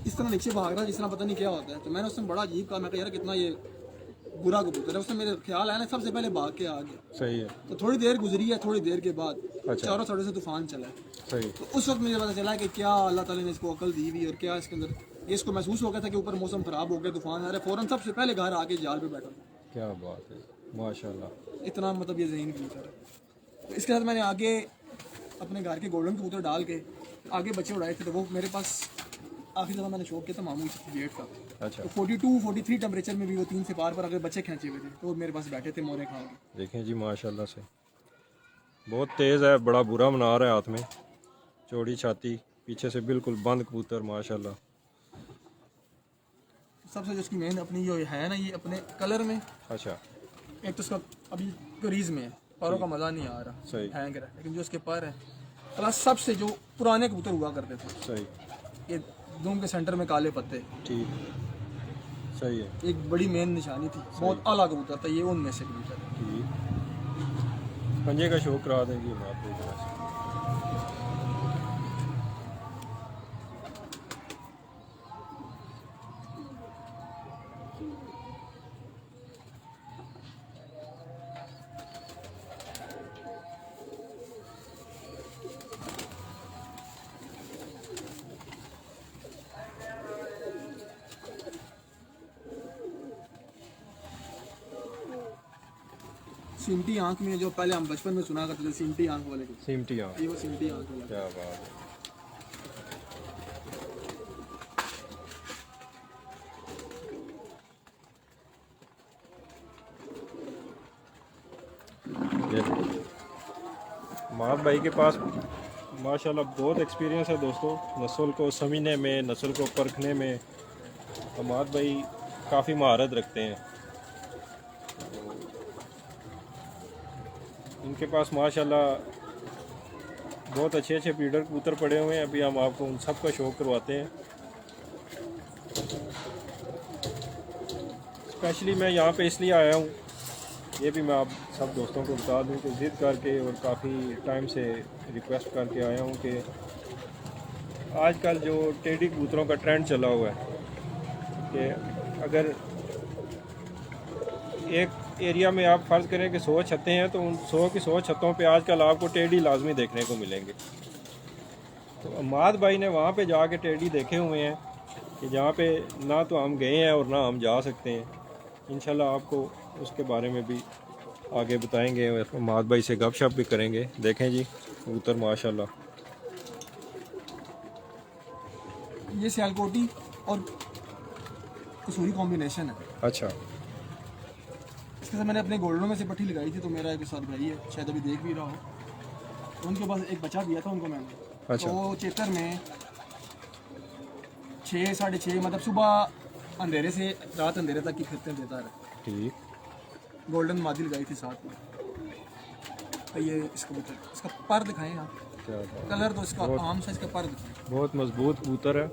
इस तरह नीचे भाग रहा है जिस तरह पता नहीं क्या होता है। तो मैंने उसमें बड़ा अजीब कहा, मैं कहा यार कितना ये बुरा कबूतर है। उसने मेरे ख्याल आया ना, सबसे पहले भाग के आ गया। सही है, तो थोड़ी देर गुजरी है, थोड़ी देर के बाद अच्छा। चारों तरफ से तूफान चला है। सही। तो उस वक्त मुझे पता चला कि क्या अल्लाह ताला ने इसको अकल दी हुई, और क्या इसके अंदर ये इसको महसूस हो गया था कि ऊपर मौसम ख़राब हो गया, तूफान आ रहा है, फ़ौरन सबसे पहले घर आके जाल पे बैठा। क्या बात है, माशाल्लाह। इतना मतलब ये ज़हीन कबूतर है। तो इसके साथ मैंने आगे अपने घर के गोल्डन कबूतर डाल के आगे बच्चे उड़ाए थे। तो वो मेरे पास आखिरी दफ़ा मैंने शौक किया था मामूली 68 का। अच्छा, तो 42-43 टेम्परेचर में भी वो 3 से पार पर अगर बच्चे खींचे हुए थे, तो वो मेरे पास बैठे थे मोरे खा के। देखें जी माशाल्लाह से बहुत तेज़ है, बड़ा बुरा मना रहा है हाथ में, चौड़ी छाती, पीछे से बिल्कुल बंद कबूतर माशाल्लाह। सबसे जो उसकी मेन अपनी जो है ना, ये अपने कलर में, अच्छा, एक तो उसका अभी क्रीज में है, पैरों का मज़ा नहीं आ रहा, सही। हैंग रहा है, लेकिन जो उसके पर है प्लस सबसे जो पुराने कबूतर हुआ करते थे, सही। ये दुम के सेंटर में काले पत्ते, ठीक, सही है, एक बड़ी मेन निशानी थी। बहुत आला कबूतर था ये, उनमें से कबूतर है। ठीक। पंजे का शौक करा देंगे हम आपको जरा सा। सिमटी आंख में, जो पहले हम बचपन में सुना करते थे, सिमटी आंख वाले को, सिमटी आँख, ये वो सिमटी आंख वाला। क्या बात है। माद भाई के पास माशाल्लाह बहुत एक्सपीरियंस है दोस्तों, नस्ल को समझने में, नस्ल को परखने में माद भाई काफ़ी महारत रखते हैं। इनके पास माशाल्लाह बहुत अच्छे अच्छे ब्रीडर कबूतर पड़े हुए हैं। अभी हम आपको उन सब का शौक करवाते हैं। स्पेशली मैं यहाँ पे इसलिए आया हूँ, ये भी मैं आप सब दोस्तों को बता दूँ कि ज़िद करके और काफ़ी टाइम से रिक्वेस्ट करके आया हूँ कि आजकल जो टेडी कबूतरों का ट्रेंड चला हुआ है कि अगर एक एरिया में आप फ़र्ज़ करें कि 100 छतें हैं तो उन 100 की 100 छतों पे आजकल आपको टेडी लाजमी देखने को मिलेंगे। तो अमाद भाई ने वहाँ पे जाके टेडी देखे हुए हैं कि जहाँ पे ना तो हम गए हैं और ना हम जा सकते हैं। इंशाल्लाह आपको उसके बारे में भी आगे बताएंगे और अमाद भाई से गपशप भी करेंगे। देखें जी कबूतर माशाल्लाह, ये सियालकोटी और कसूरी कॉम्बिनेशन है। अच्छा, इसके साथ मैंने अपने गोल्डनों में से पट्टी लगाई थी, तो मेरा एक साथ भाई है, शायद अभी देख भी रहा हो। उनके पास एक बच्चा दिया था उनको मैंने। अच्छा। तो चेतर में 6 साढ़े 6 मतलब सुबह अंधेरे से रात अंधेरे तक की फिरते देता रहा। ठीक। गोल्डन मादी लगाई थी साथ में। तो ये इसका कबूतर, इसका पर दिखाएं आप, क्या बात है। कलर तो इसका आम सा, इसका पर दिखाएं। बहुत मजबूत कबूतर है,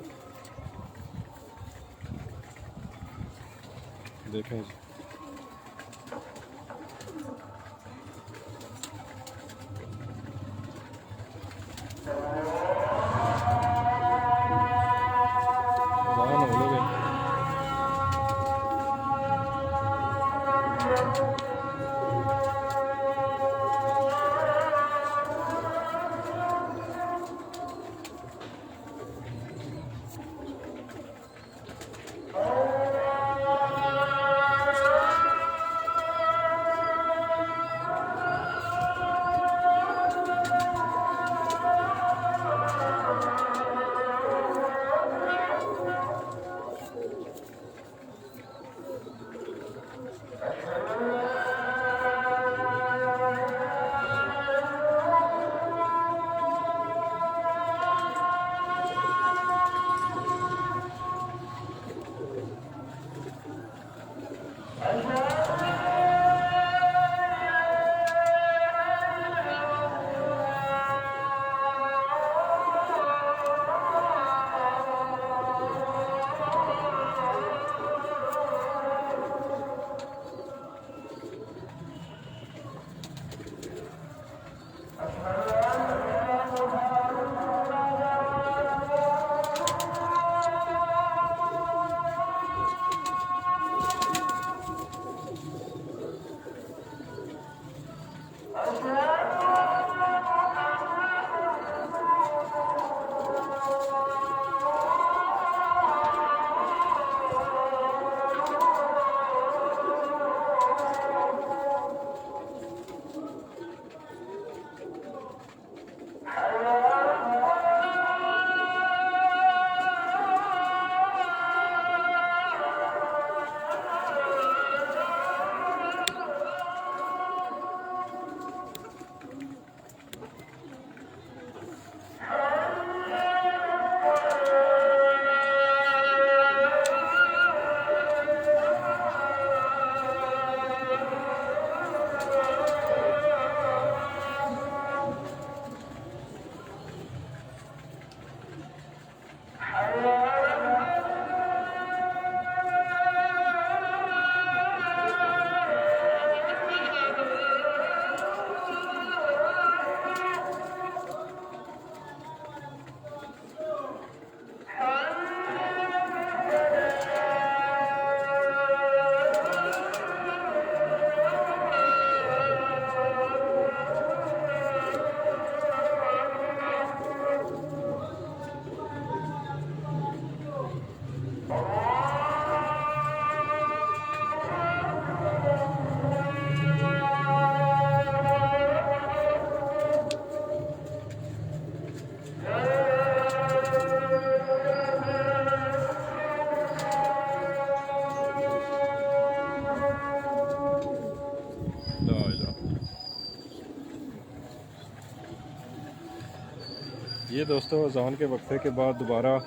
देखें जी। जान हो लोगे। चलिए दोस्तों, अज़ान के वक्फे के बाद दोबारा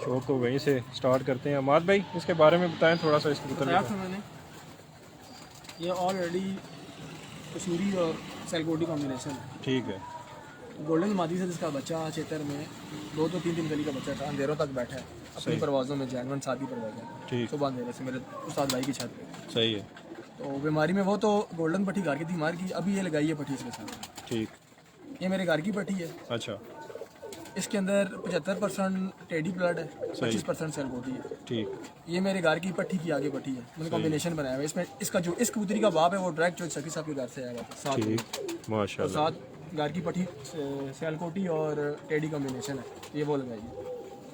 शो को वहीं से स्टार्ट करते हैं। अमाद भाई, इसके बारे में बताएं थोड़ा सा। इसके बताया था मैंने, ये ऑलरेडी कश्मीरी और सैलकोटी कॉम्बिनेशन है। ठीक है। गोल्डन मादी से जिसका बच्चा चेतर में 2 तो 3 गली का बच्चा था, अंधेरों तक बैठा है अपनी परवाज़ों में, जैनवन शादी परवाज़ है। ठीक। सुबह अंधेरे से मेरे उस्ताद भाई की छत पे। सही है। तो बीमारी में वो तो गोल्डन पट्टी घर की थी मार की, अभी ये लगाई है पट्टी इसके साथ। ठीक। ये मेरे घर की पट्टी है। अच्छा। इसके अंदर 75% टेडी ब्लड है, 25% सैलकोटी है। ठीक। ये मेरे घर की पट्टी की आगे पट्टी है, मैंने कॉम्बिनेशन बनाया हुआ है। इसमें इसका जो इस कबूतरी का बाप है वो डायरेक्ट जो सकी साहब के घर से आया हुआ था साथ में। ठीक, माशाल्लाह। साथ घर की पट्टी सैलकोटी और टेडी कॉम्बिनेशन है, ये वो लगाई है।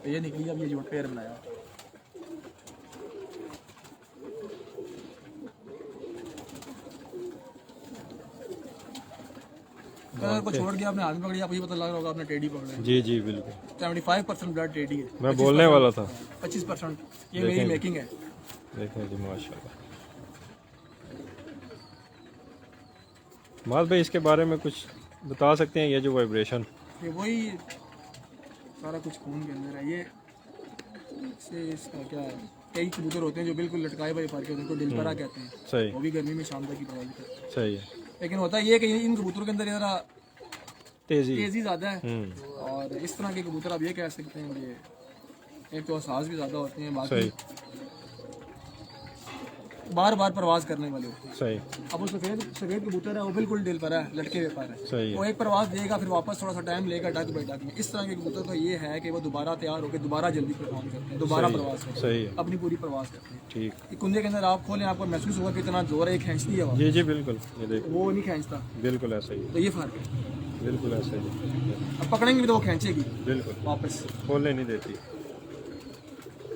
तो ये निकली, अब ये जो पेयर बनाया। कलर को छोड़ के आपने हाथ में पकड़ी, आपको ये पता लग रहा होगा आपने टेडी पकड़ा है। जी जी बिल्कुल। 75% ब्लड टेडी है, मैं बोलने वाला था। 25% ये मेरी मेकिंग है। देखें जी माशाल्लाह। माल भाई, इसके बारे में कुछ बता सकते हैं? ये जो वाइब्रेशन, ये वही सारा कुछ खून के अंदर है। ये से इसका क्या है, कई कबूतर होते हैं जो बिल्कुल लटकाए हुए पार के होते हैं, उनको दिलपरा कहते हैं। सही। वो भी गर्मी में शाम तक की परवाही करते हैं। सही है। लेकिन होता ये है कि इन कबूतरों के अंदर जरा तेजी ज़्यादा है, और इस तरह के कबूतर आप ये कह सकते हैं कि एक तो एहसास भी ज़्यादा होते हैं, बाकी बार बार प्रवास करने वाले होते हैं। सही। अब वो सफ़ेद कबूतर है, वो बिल्कुल दिल पर है, लटके हुए पर है। सही है। वो एक प्रवास देगा, फिर वापस थोड़ा सा टाइम लेगा डक बाई डक में। इस तरह के कबूतर का ये है कि वो दोबारा तैयार होकर दोबारा जल्दी परफॉर्म करते हैं, दोबारा प्रवास करते सही है। हैं, अपनी पूरी प्रवास करते हैं। ठीक। ये कुंदे के अंदर आप खोलें, आपको महसूस होगा कितना जोर है, खींचती है वो। जी जी बिल्कुल। ये देखो, वो नहीं खींचता, बिल्कुल ऐसा ही। तो ये फर्क है। बिल्कुल ऐसा ही। अब पकड़ेंगे भी तो वो खींचेगी बिल्कुल, वापस। खोलने नहीं देती।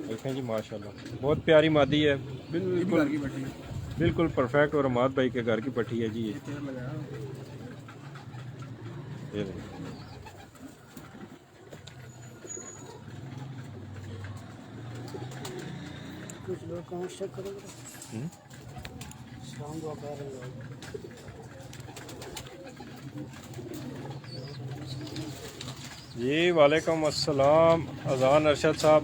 देखें जी माशाल्लाह, बहुत प्यारी मादी है। ये भी बिल्कुल घर की बैठी है। बिल्कुल परफेक्ट। और अमाद भाई के घर की पट्टी है जी ये। पेड़ लगाया। ये देखो। कुछ लोग कहाँ शक करेंगे। शाम को आ रहे हैं। जी वालेकुम अस्सलाम अज़ान अरशद साहब,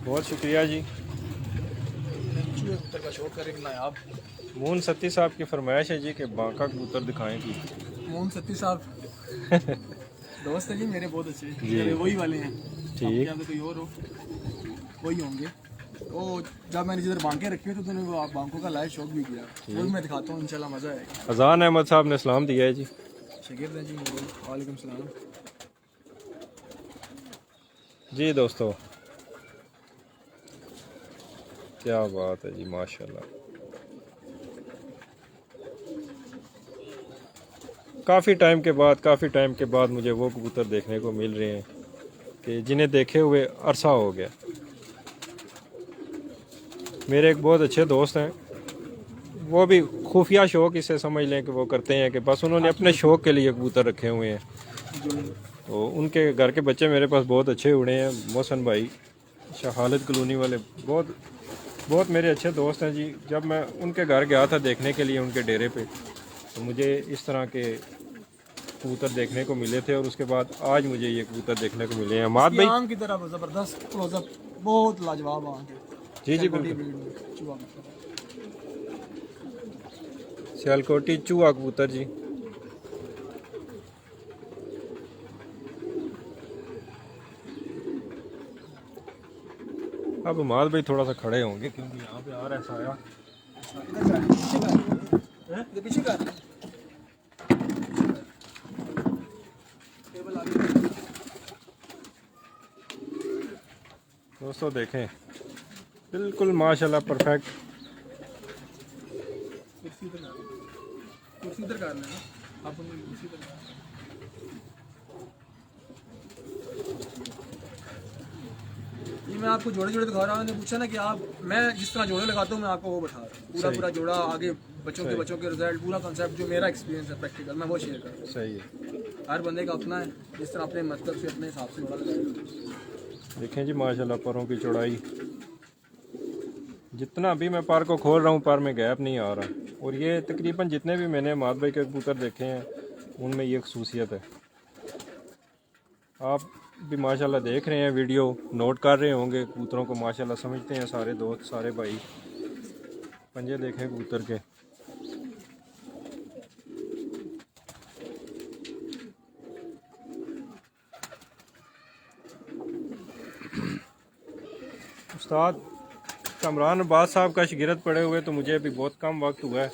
बहुत शुक्रिया जी। कबूतर का शौक करें कि नायाब। मून सत्ती साहब की फरमाइश है जी कि बांका कबूतर दिखाएं की। मोहन सत्ती साहब दोस्त है जी मेरे, बहुत अच्छे जी। मेरे वही वाले हैं। ठीक। आपके कोई और हो वही होंगे। तो जब मैंने जिधर बांके रखे थे तो उन्होंने वो बांकों का लाइव शौक भी किया, वो भी मैं दिखाता हूँ, इंशाल्लाह मज़ा आएगा। अज़ान अहमद साहब ने सलाम दिया है जी। शागिर्द हैं जी मेरे। वालेकुम सलाम जी दोस्तों, क्या बात है जी माशाल्लाह। काफ़ी टाइम के बाद मुझे वो कबूतर देखने को मिल रहे हैं कि जिन्हें देखे हुए अरसा हो गया। मेरे एक बहुत अच्छे दोस्त हैं, वो भी खुफिया शौक इसे समझ लें कि वो करते हैं कि बस उन्होंने अपने शौक के लिए कबूतर रखे हुए हैं। तो उनके घर के बच्चे मेरे पास बहुत अच्छे उड़े हैं। मोहसन भाई शाह खालिद कॉलोनी वाले बहुत मेरे अच्छे दोस्त हैं जी। जब मैं उनके घर गया था देखने के लिए उनके डेरे पे, तो मुझे इस तरह के कबूतर देखने को मिले थे, और उसके बाद आज मुझे ये कबूतर देखने को मिले हैं। अमाद भाई आम की तरह ज़बरदस्त क्लोजअप, बहुत लाजवाब आम है। जी जी बिल्कुल। सियालकोटी चूहा कबूतर जी। अब अमाद भाई थोड़ा सा खड़े होंगे क्योंकि यहाँ पे आ रहा है साया। पीछे का दोस्तों देखें, बिल्कुल माशाल्लाह परफेक्ट। कुर्सी इधर कर लेना आप, कुर्सी इधर। ये मैं आपको जोड़े जोड़े दिखा रहा हूँ। पूछा ना कि आप, मैं जिस तरह जोड़े लगाता हूँ मैं आपको वो बता रहा हूँ, पूरा जोड़ा आगे बच्चों के रिजल्ट, पूरा कंसेप्ट जो मेरा एक्सपीरियंस है प्रैक्टिकल, मैं वो शेयर कर रहा हूँ। सही है। हर बंदे का अपना है, जिस तरह अपने मतलब से अपने हिसाब से जोड़ा लगाएगा। देखें जी माशाल्लाह परों की चौड़ाई, जितना भी मैं पर को खोल रहा हूँ पर में गैप नहीं आ रहा। और ये तकरीबन जितने भी मैंने अमाद भाई के कबूतर देखे हैं, उनमें ये खसूसियत है। आप भी माशाल्लाह देख रहे हैं वीडियो, नोट कर रहे होंगे कबूतरों को, माशाल्लाह समझते हैं सारे दोस्त सारे भाई। पंजे देखें कबूतर के, उस्ताद कमरान अब्बास साहब का शागिर्द पड़े हुए तो मुझे अभी बहुत कम वक्त हुआ है,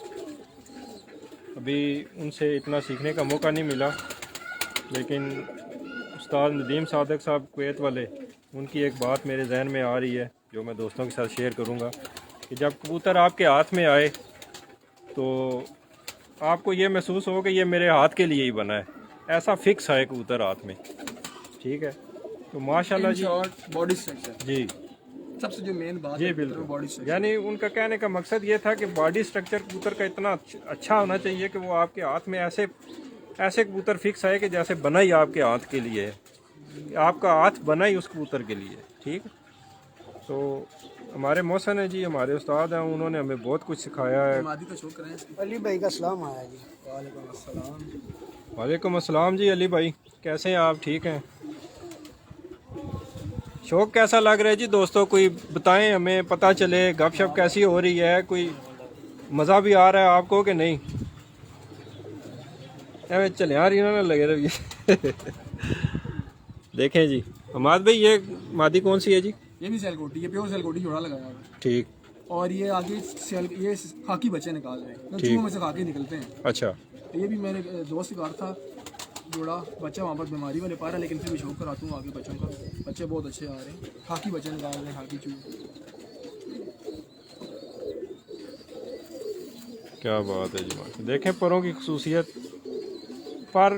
अभी उनसे इतना सीखने का मौका नहीं मिला। लेकिन उस्ताद नदीम सादक साहब कुवैत वाले, उनकी एक बात मेरे जहन में आ रही है जो मैं दोस्तों के साथ शेयर करूंगा कि जब कबूतर आपके हाथ में आए तो आपको ये महसूस हो कि ये मेरे हाथ के लिए ही बना है, ऐसा फिक्स है कबूतर हाथ में। ठीक है, तो माशाल्लाह जी। बॉडी स्ट्रक्चर जी सबसे जो मेन बात जी है बिल्कुल, बॉडी स्ट्रक्चर। यानी उनका कहने का मकसद ये था कि बॉडी स्ट्रक्चर कबूतर का इतना अच्छा होना चाहिए कि वो आपके हाथ में ऐसे कबूतर फिक्स है कि जैसे बना ही आपके हाथ के लिए है, आपका हाथ बना ही उस कबूतर के लिए। ठीक, तो हमारे मौसन है जी, हमारे उस्ताद हैं, उन्होंने हमें बहुत कुछ सिखाया है। मादी का शौक करें इसकी। अली भाई का सलाम आया जी। वालेकुम अस्सलाम। वालेकुम अस्सलाम जी। अली भाई कैसे हैं आप, ठीक हैं? शौक कैसा लग रहा है जी दोस्तों, कोई बताएं हमें, पता चले गपशप कैसी हो रही है, कोई मज़ा भी आ रहा है आपको कि नहीं? एवं चले यार इन्होंने लगे रहिए। देखें जी हमाद भाई, ये मादी कौन सी है जी? ये भी सेलकोटी, ये प्योर सेलकोटी जोड़ा लगाया हुआ है। ठीक, और ये आगे ये खाकी बच्चे निकाल रहे हैं, चूहों में से खाकी निकलते हैं। अच्छा, तो ये भी मेरे दोस्त का था जोड़ा, बच्चा वहाँ पर बीमारी वाले पा रहा है, लेकिन फिर भी शौक कराता हूँ आगे बच्चों का। बच्चे बहुत अच्छे आ रहे हैं, खाकी बच्चे निकाल रहे हैं, खाकी चूहे। क्या बात है जी। देखें परों की खसूसियत, पर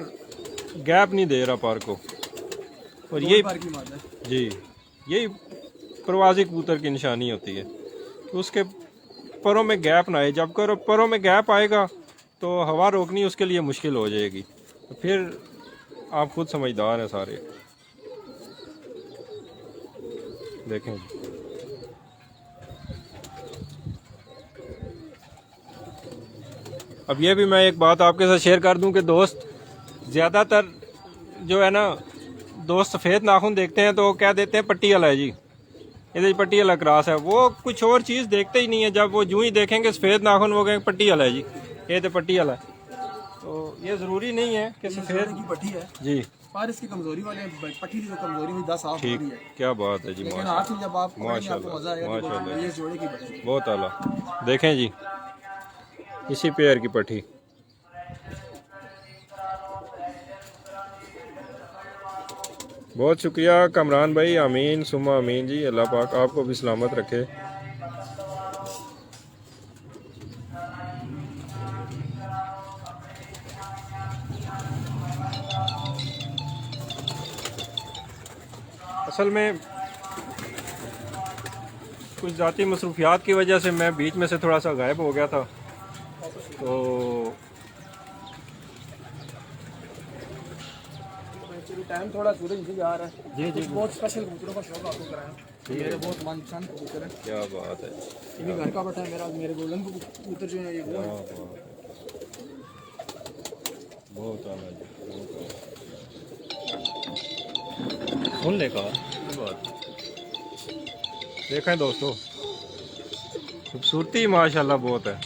गैप नहीं दे रहा पर को, और यही बार की मादा है जी, यही प्रवासी कबूतर की निशानी होती है कि उसके परों में गैप ना आए। जब करो परों में गैप आएगा तो हवा रोकनी उसके लिए मुश्किल हो जाएगी। तो फिर आप खुद समझदार हैं सारे। देखें अब ये भी मैं एक बात आपके साथ शेयर कर दूं कि दोस्त ज़्यादातर जो है ना, दोस्त सफ़ेद नाखून देखते हैं तो क्या देते हैं, पट्टी वाला है जी, ये पट्टी वाला क्रॉस है। वो कुछ और चीज़ देखते ही नहीं है, जब वो यूं ही देखेंगे सफ़ेद नाखून वो कहेंगे पट्टी वाला है जी, ये तो पट्टी वाला है। तो ये ज़रूरी नहीं है कि सफ़ेद की पट्टी है जी, पर इसकी कमजोरी वाले पट्टी की जो कमजोरी हुई 10 साफ हो रही है। क्या बात है जी, लेकिन हाथ में जब आप माशाल्लाह, मजा आएगा कि माशाल्लाह, ये जोड़े की पट्टी। बहुत आला। देखें जी इसी पेयर की पट्टी। बहुत शुक्रिया कमरान भाई, आमीन सुमा आमीन जी, अल्लाह पाक आपको भी सलामत रखे। असल में कुछ ज़ाती मसरूफियात की वजह से मैं बीच में से थोड़ा सा गायब हो गया था, तो टाइम थोड़ा सूरज नीचे जा रहा है। जी जी, बहुत स्पेशल कबूतरों का शौक आपको कराया, मेरे बहुत मनपसंद कबूतर है। क्या बात है, ये भी घर का बैठा है मेरा, मेरे गोल्डन कबूतर जो है ये वो है। बहुत आला जी, सुन लेगा बात। देखें दोस्तों खूबसूरती माशाल्लाह बहुत है,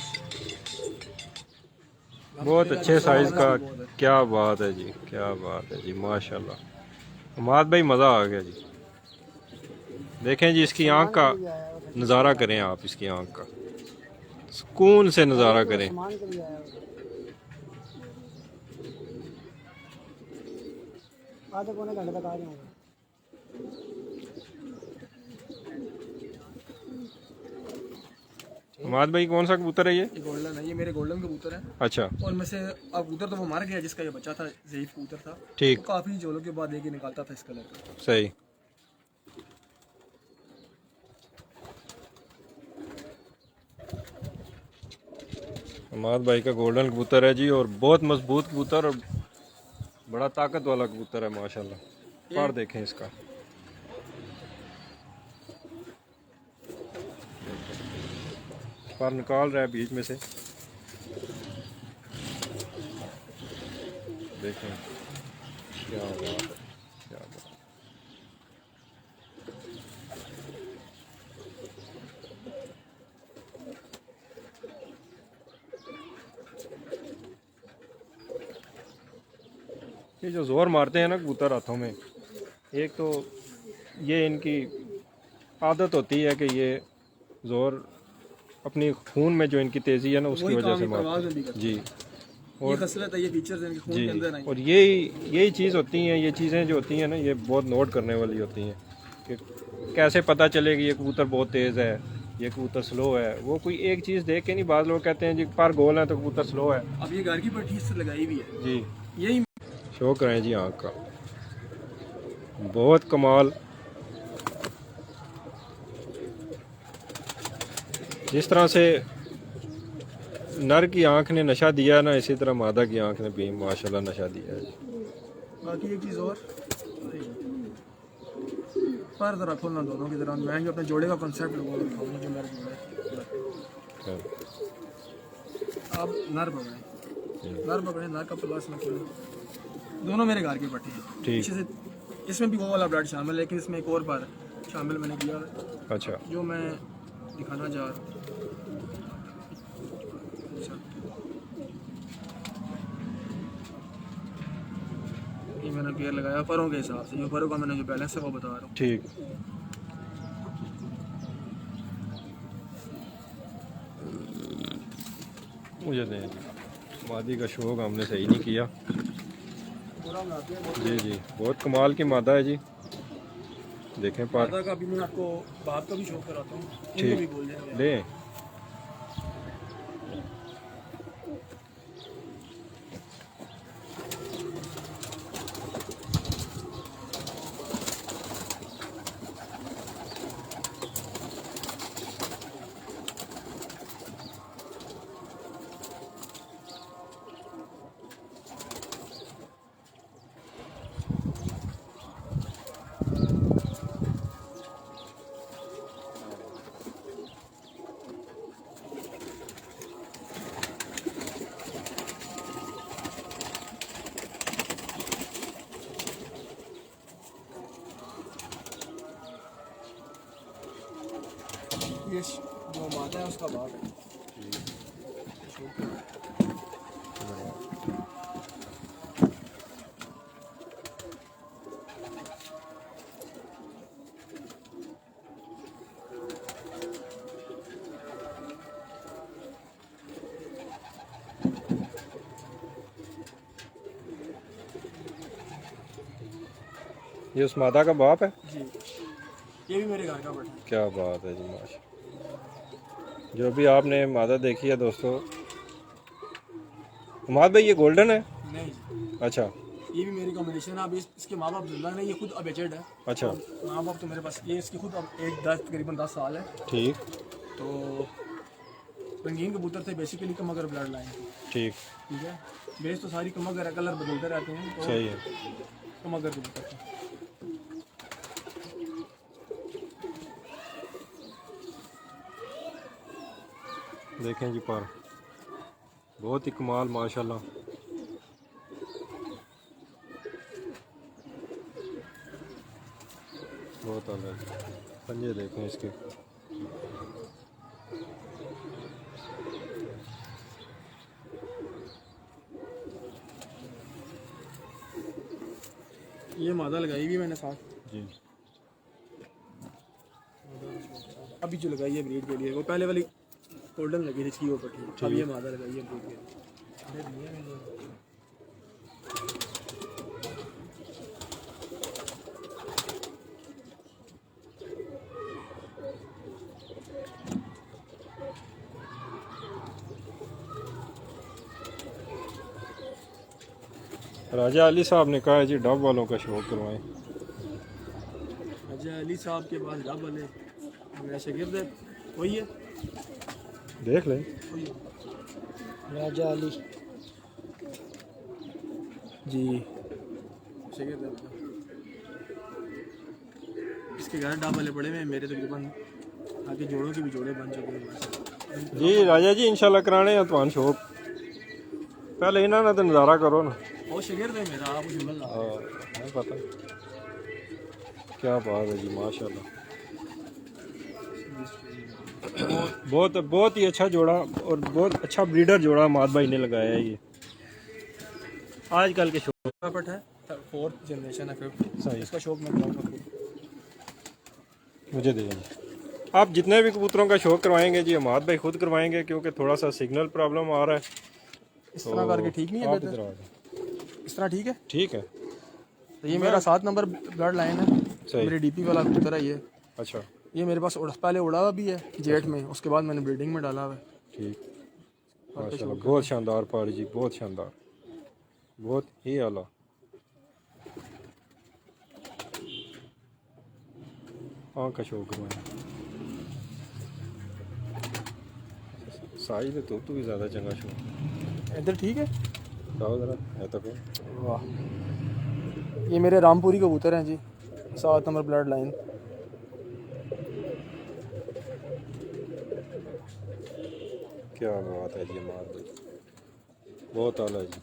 बहुत अच्छे साइज का। क्या बात है जी, क्या बात है जी, माशाल्लाह। हमाद भाई मज़ा आ गया जी। देखें जी इसकी आंख का नज़ारा करें आप, इसकी आंख का सुकून से नज़ारा करें। सामान के लिए आया आधे पौने घंटे तक आ जाऊंगा। हमाद भाई कौन सा कबूतर है ये? गोल्डन है, ये मेरे गोल्डन कबूतर है। अच्छा, और में से अब कबूतर तो वो मर गया जिसका ये बच्चा था, ज़ईफ कबूतर था। ठीक, वो काफ़ी जोलों के बाद लेके निकालता था इस कलर का। सही। हमाद भाई का गोल्डन कबूतर है जी, और बहुत मजबूत कबूतर और बड़ा ताकत वाला कबूतर है माशाल्लाह। पर देखें इसका, पर निकाल रहा है बीच में से। देखें क्या बात है, क्या बात। ये जो ज़ोर मारते हैं ना कबूतर हाथों में, एक तो ये इनकी आदत होती है कि ये ज़ोर अपनी खून में जो इनकी तेज़ी है ना उसकी वजह से मारते हैं जी। ये खसलत है, ये फीचर्स हैं इनके खून जी के अंदर हैं। और यही चीज़ होती हैं, ये चीज़ें जो होती हैं ना ये बहुत नोट करने वाली होती हैं कि कैसे पता चलेगी ये कबूतर बहुत तेज़ है, ये कबूतर स्लो है। वो कोई एक चीज़ देख के नहीं, बाद लोग कहते हैं जी पर गोल है तो कबूतर स्लो है। अब ये घर की पट्टी से लगाई हुई है, जी यही शो करें जी आँख का, बहुत कमाल। जिस तरह से नर की आंख ने नशा दिया ना, इसी तरह मादा की आंख ने भी माशाल्लाह नशा दिया है। बाकी एक चीज़ और, पर ज़रा खोलना दोनों की तरह। मैं जो अपने जोड़े का कंसेप्ट लोगों को दिखाऊंगा, जो मेरा जोड़ा है। अब नर पकड़े, नर का प्लस में खोलो, दोनों मेरे घर के पट्टे हैं। ठीक। पीछे से इसमें भी वो वाला ब्लड शामिल है, लेकिन इसमें एक और बार शामिल मैंने किया है, अच्छा जो मैं दिखाना चाह रहा हूँ। अच्छा, ये मैंने पेयर लगाया परों के हिसाब से, जो परों का मैंने जो बैलेंस है वो बता रहा हूँ। ठीक। मुझे दें जी, मादी का शौक हमने सही नहीं किया। जी जी बहुत कमाल की मादा है जी, देखें पर। मादा का भी मैं आपको बाप का भी शौक कराता हूँ, ठीक। उनको भी बोल देंगे। ले ये जो मादा है उसका बाप है। ये उस मादा का बाप है। जी, ये भी मेरे घर का बटा है। क्या बात है जी माशा। जो भी आपने मादा देखी है दोस्तों, उमाद भाई ये गोल्डन है। नहीं जी, अच्छा ये भी मेरी कॉम्बिनेशन है। अब इसके माँ बाप जिंदा नहीं, ये खुद अब एजेड है। अच्छा माँ बाप तो मेरे पास, ये इसकी खुद अब तकरीबन 10 साल है। ठीक तो रंगीन कबूतर थे बेसिकली, कमगर ब्लड लाइन। ठीक ठीक है, बेस तो सारी कमगर है, कलर बदलते रहते हैं, तो सही है। कमगर कबूतर थे। देखें जी पर बहुत ही कमाल माशाल्लाह। बहुत अलग पंजे देखें इसके। ये मादा लगाई भी मैंने साथ, जी अभी जो लगाई है ब्रीड के लिए, वो पहले वाली गोल्डन लगी थी इसकी वो पट्टी, अब ये मादा लगाई है ब्रीड के लिए। राजा अली साहब ने कहा है जी डब वालों का शौक करवाएं। राजा अली साहब के पास डब वाले मेरा शागिर्द है, वही है, देख लें। वही है। राजा अली जी, शागिर्द है मेरा। इसके घर डब वाले पड़े हुए हैं, मेरे तकरीबन आगे जोड़ों के भी जोड़े बन चुके हैं। जी राजा जी इंशाल्लाह कराने हैं तो शौक, पहले इन्होंने तो नज़ारा करो ना। वो शागिर्द है मेरा, आप जुमल ला। हाँ है पता। क्या बात है जी, माशाल्लाह। बहुत बहुत ही अच्छा जोड़ा और बहुत अच्छा ब्रीडर जोड़ा माद भाई ने लगाया है ये आजकल के शौक। पट है, 4th जनरेशन है, 5th। सही। इसका शौक मैं कराऊंगा खुद। मुझे देंगे आप जितने भी कबूतरों का शौक करवाएंगे जी, माद भाई खुद करवाएंगे, क्योंकि थोड़ा सा सिग्नल प्रॉब्लम आ रहा है। इस तरह करके ठीक नहीं है आप बेहतर? इधर आ जाओ। इस तरह ठीक है। ठीक है। तो ये मेरा 7 नंबर ब्लड लाइन है। सही। मेरी डीपी वाला कबूतर है ये। अच्छा ये मेरे पास पहले उड़ा हुआ भी है जेट में, उसके बाद मैंने ब्रीडिंग में डाला हुआ है। ठीक माशाल्लाह, बहुत शानदार पारी जी, बहुत शानदार, बहुत ही आला। हाँ का शौक करवाएं साई तो भी ज़्यादा चंगा शौक। इधर ठीक है। बताओ ज़रा है तो फिर। वाह, ये मेरे रामपुरी कबूतर हैं जी, 7 नंबर ब्लड लाइन। क्या बात है जी, मार दो, बहुत आला जी।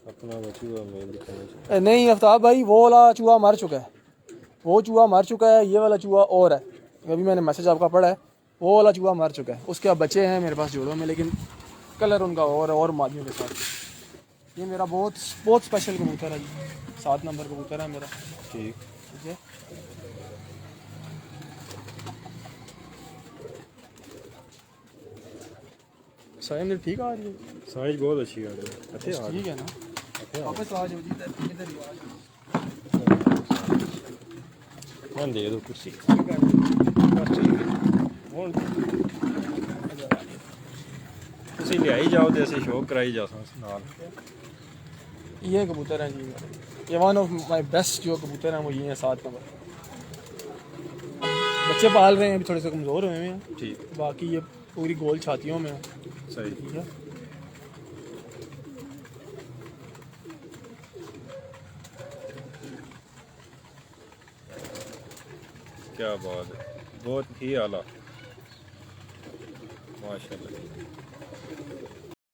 अपना बचूआ मेल दिखाना चाहिए। नहीं आफ्ताब भाई, वो वाला चूहा मर चुका है, वो चूहा मर चुका है। ये वाला चूहा और है, अभी मैंने मैसेज आपका पढ़ा है, वो वाला चूहा मर चुका है। उसके अब बच्चे हैं मेरे पास जोड़ों में, लेकिन कलर उनका और मादियों के साथ। ये मेरा बहुत बहुत स्पेशल कबूतर है जी, 7 नंबर कबूतर है मेरा। ठीक ठीक है। साइम ठीक आ रही है, साइज बहुत अच्छी आ रही है। अच्छे आ रही ठीक है ना। है। वापस आ जाओ जी, इधर ही आ जाओ। मैं दे दो कुर्सी। ਤੁਸੀਂ ਲਿਆਈ ਜਾਓ ਤੇ ਅਸੀਂ ਸ਼ੌਕ ਕਰਾਈ ਜਾਸਾਂ ਨਾਲ। ये कबूतर हैं जी, ये वन ऑफ माई बेस्ट जो कबूतर हैं वो ये हैं 7 नंबर। बच्चे पाल रहे हैं, अभी थोड़े से कमज़ोर हुए हैं, ठीक बाकी ये पूरी गोल छातियों में है। सही। ठीक है। क्या बात है, बहुत ही आला माशाल्लाह।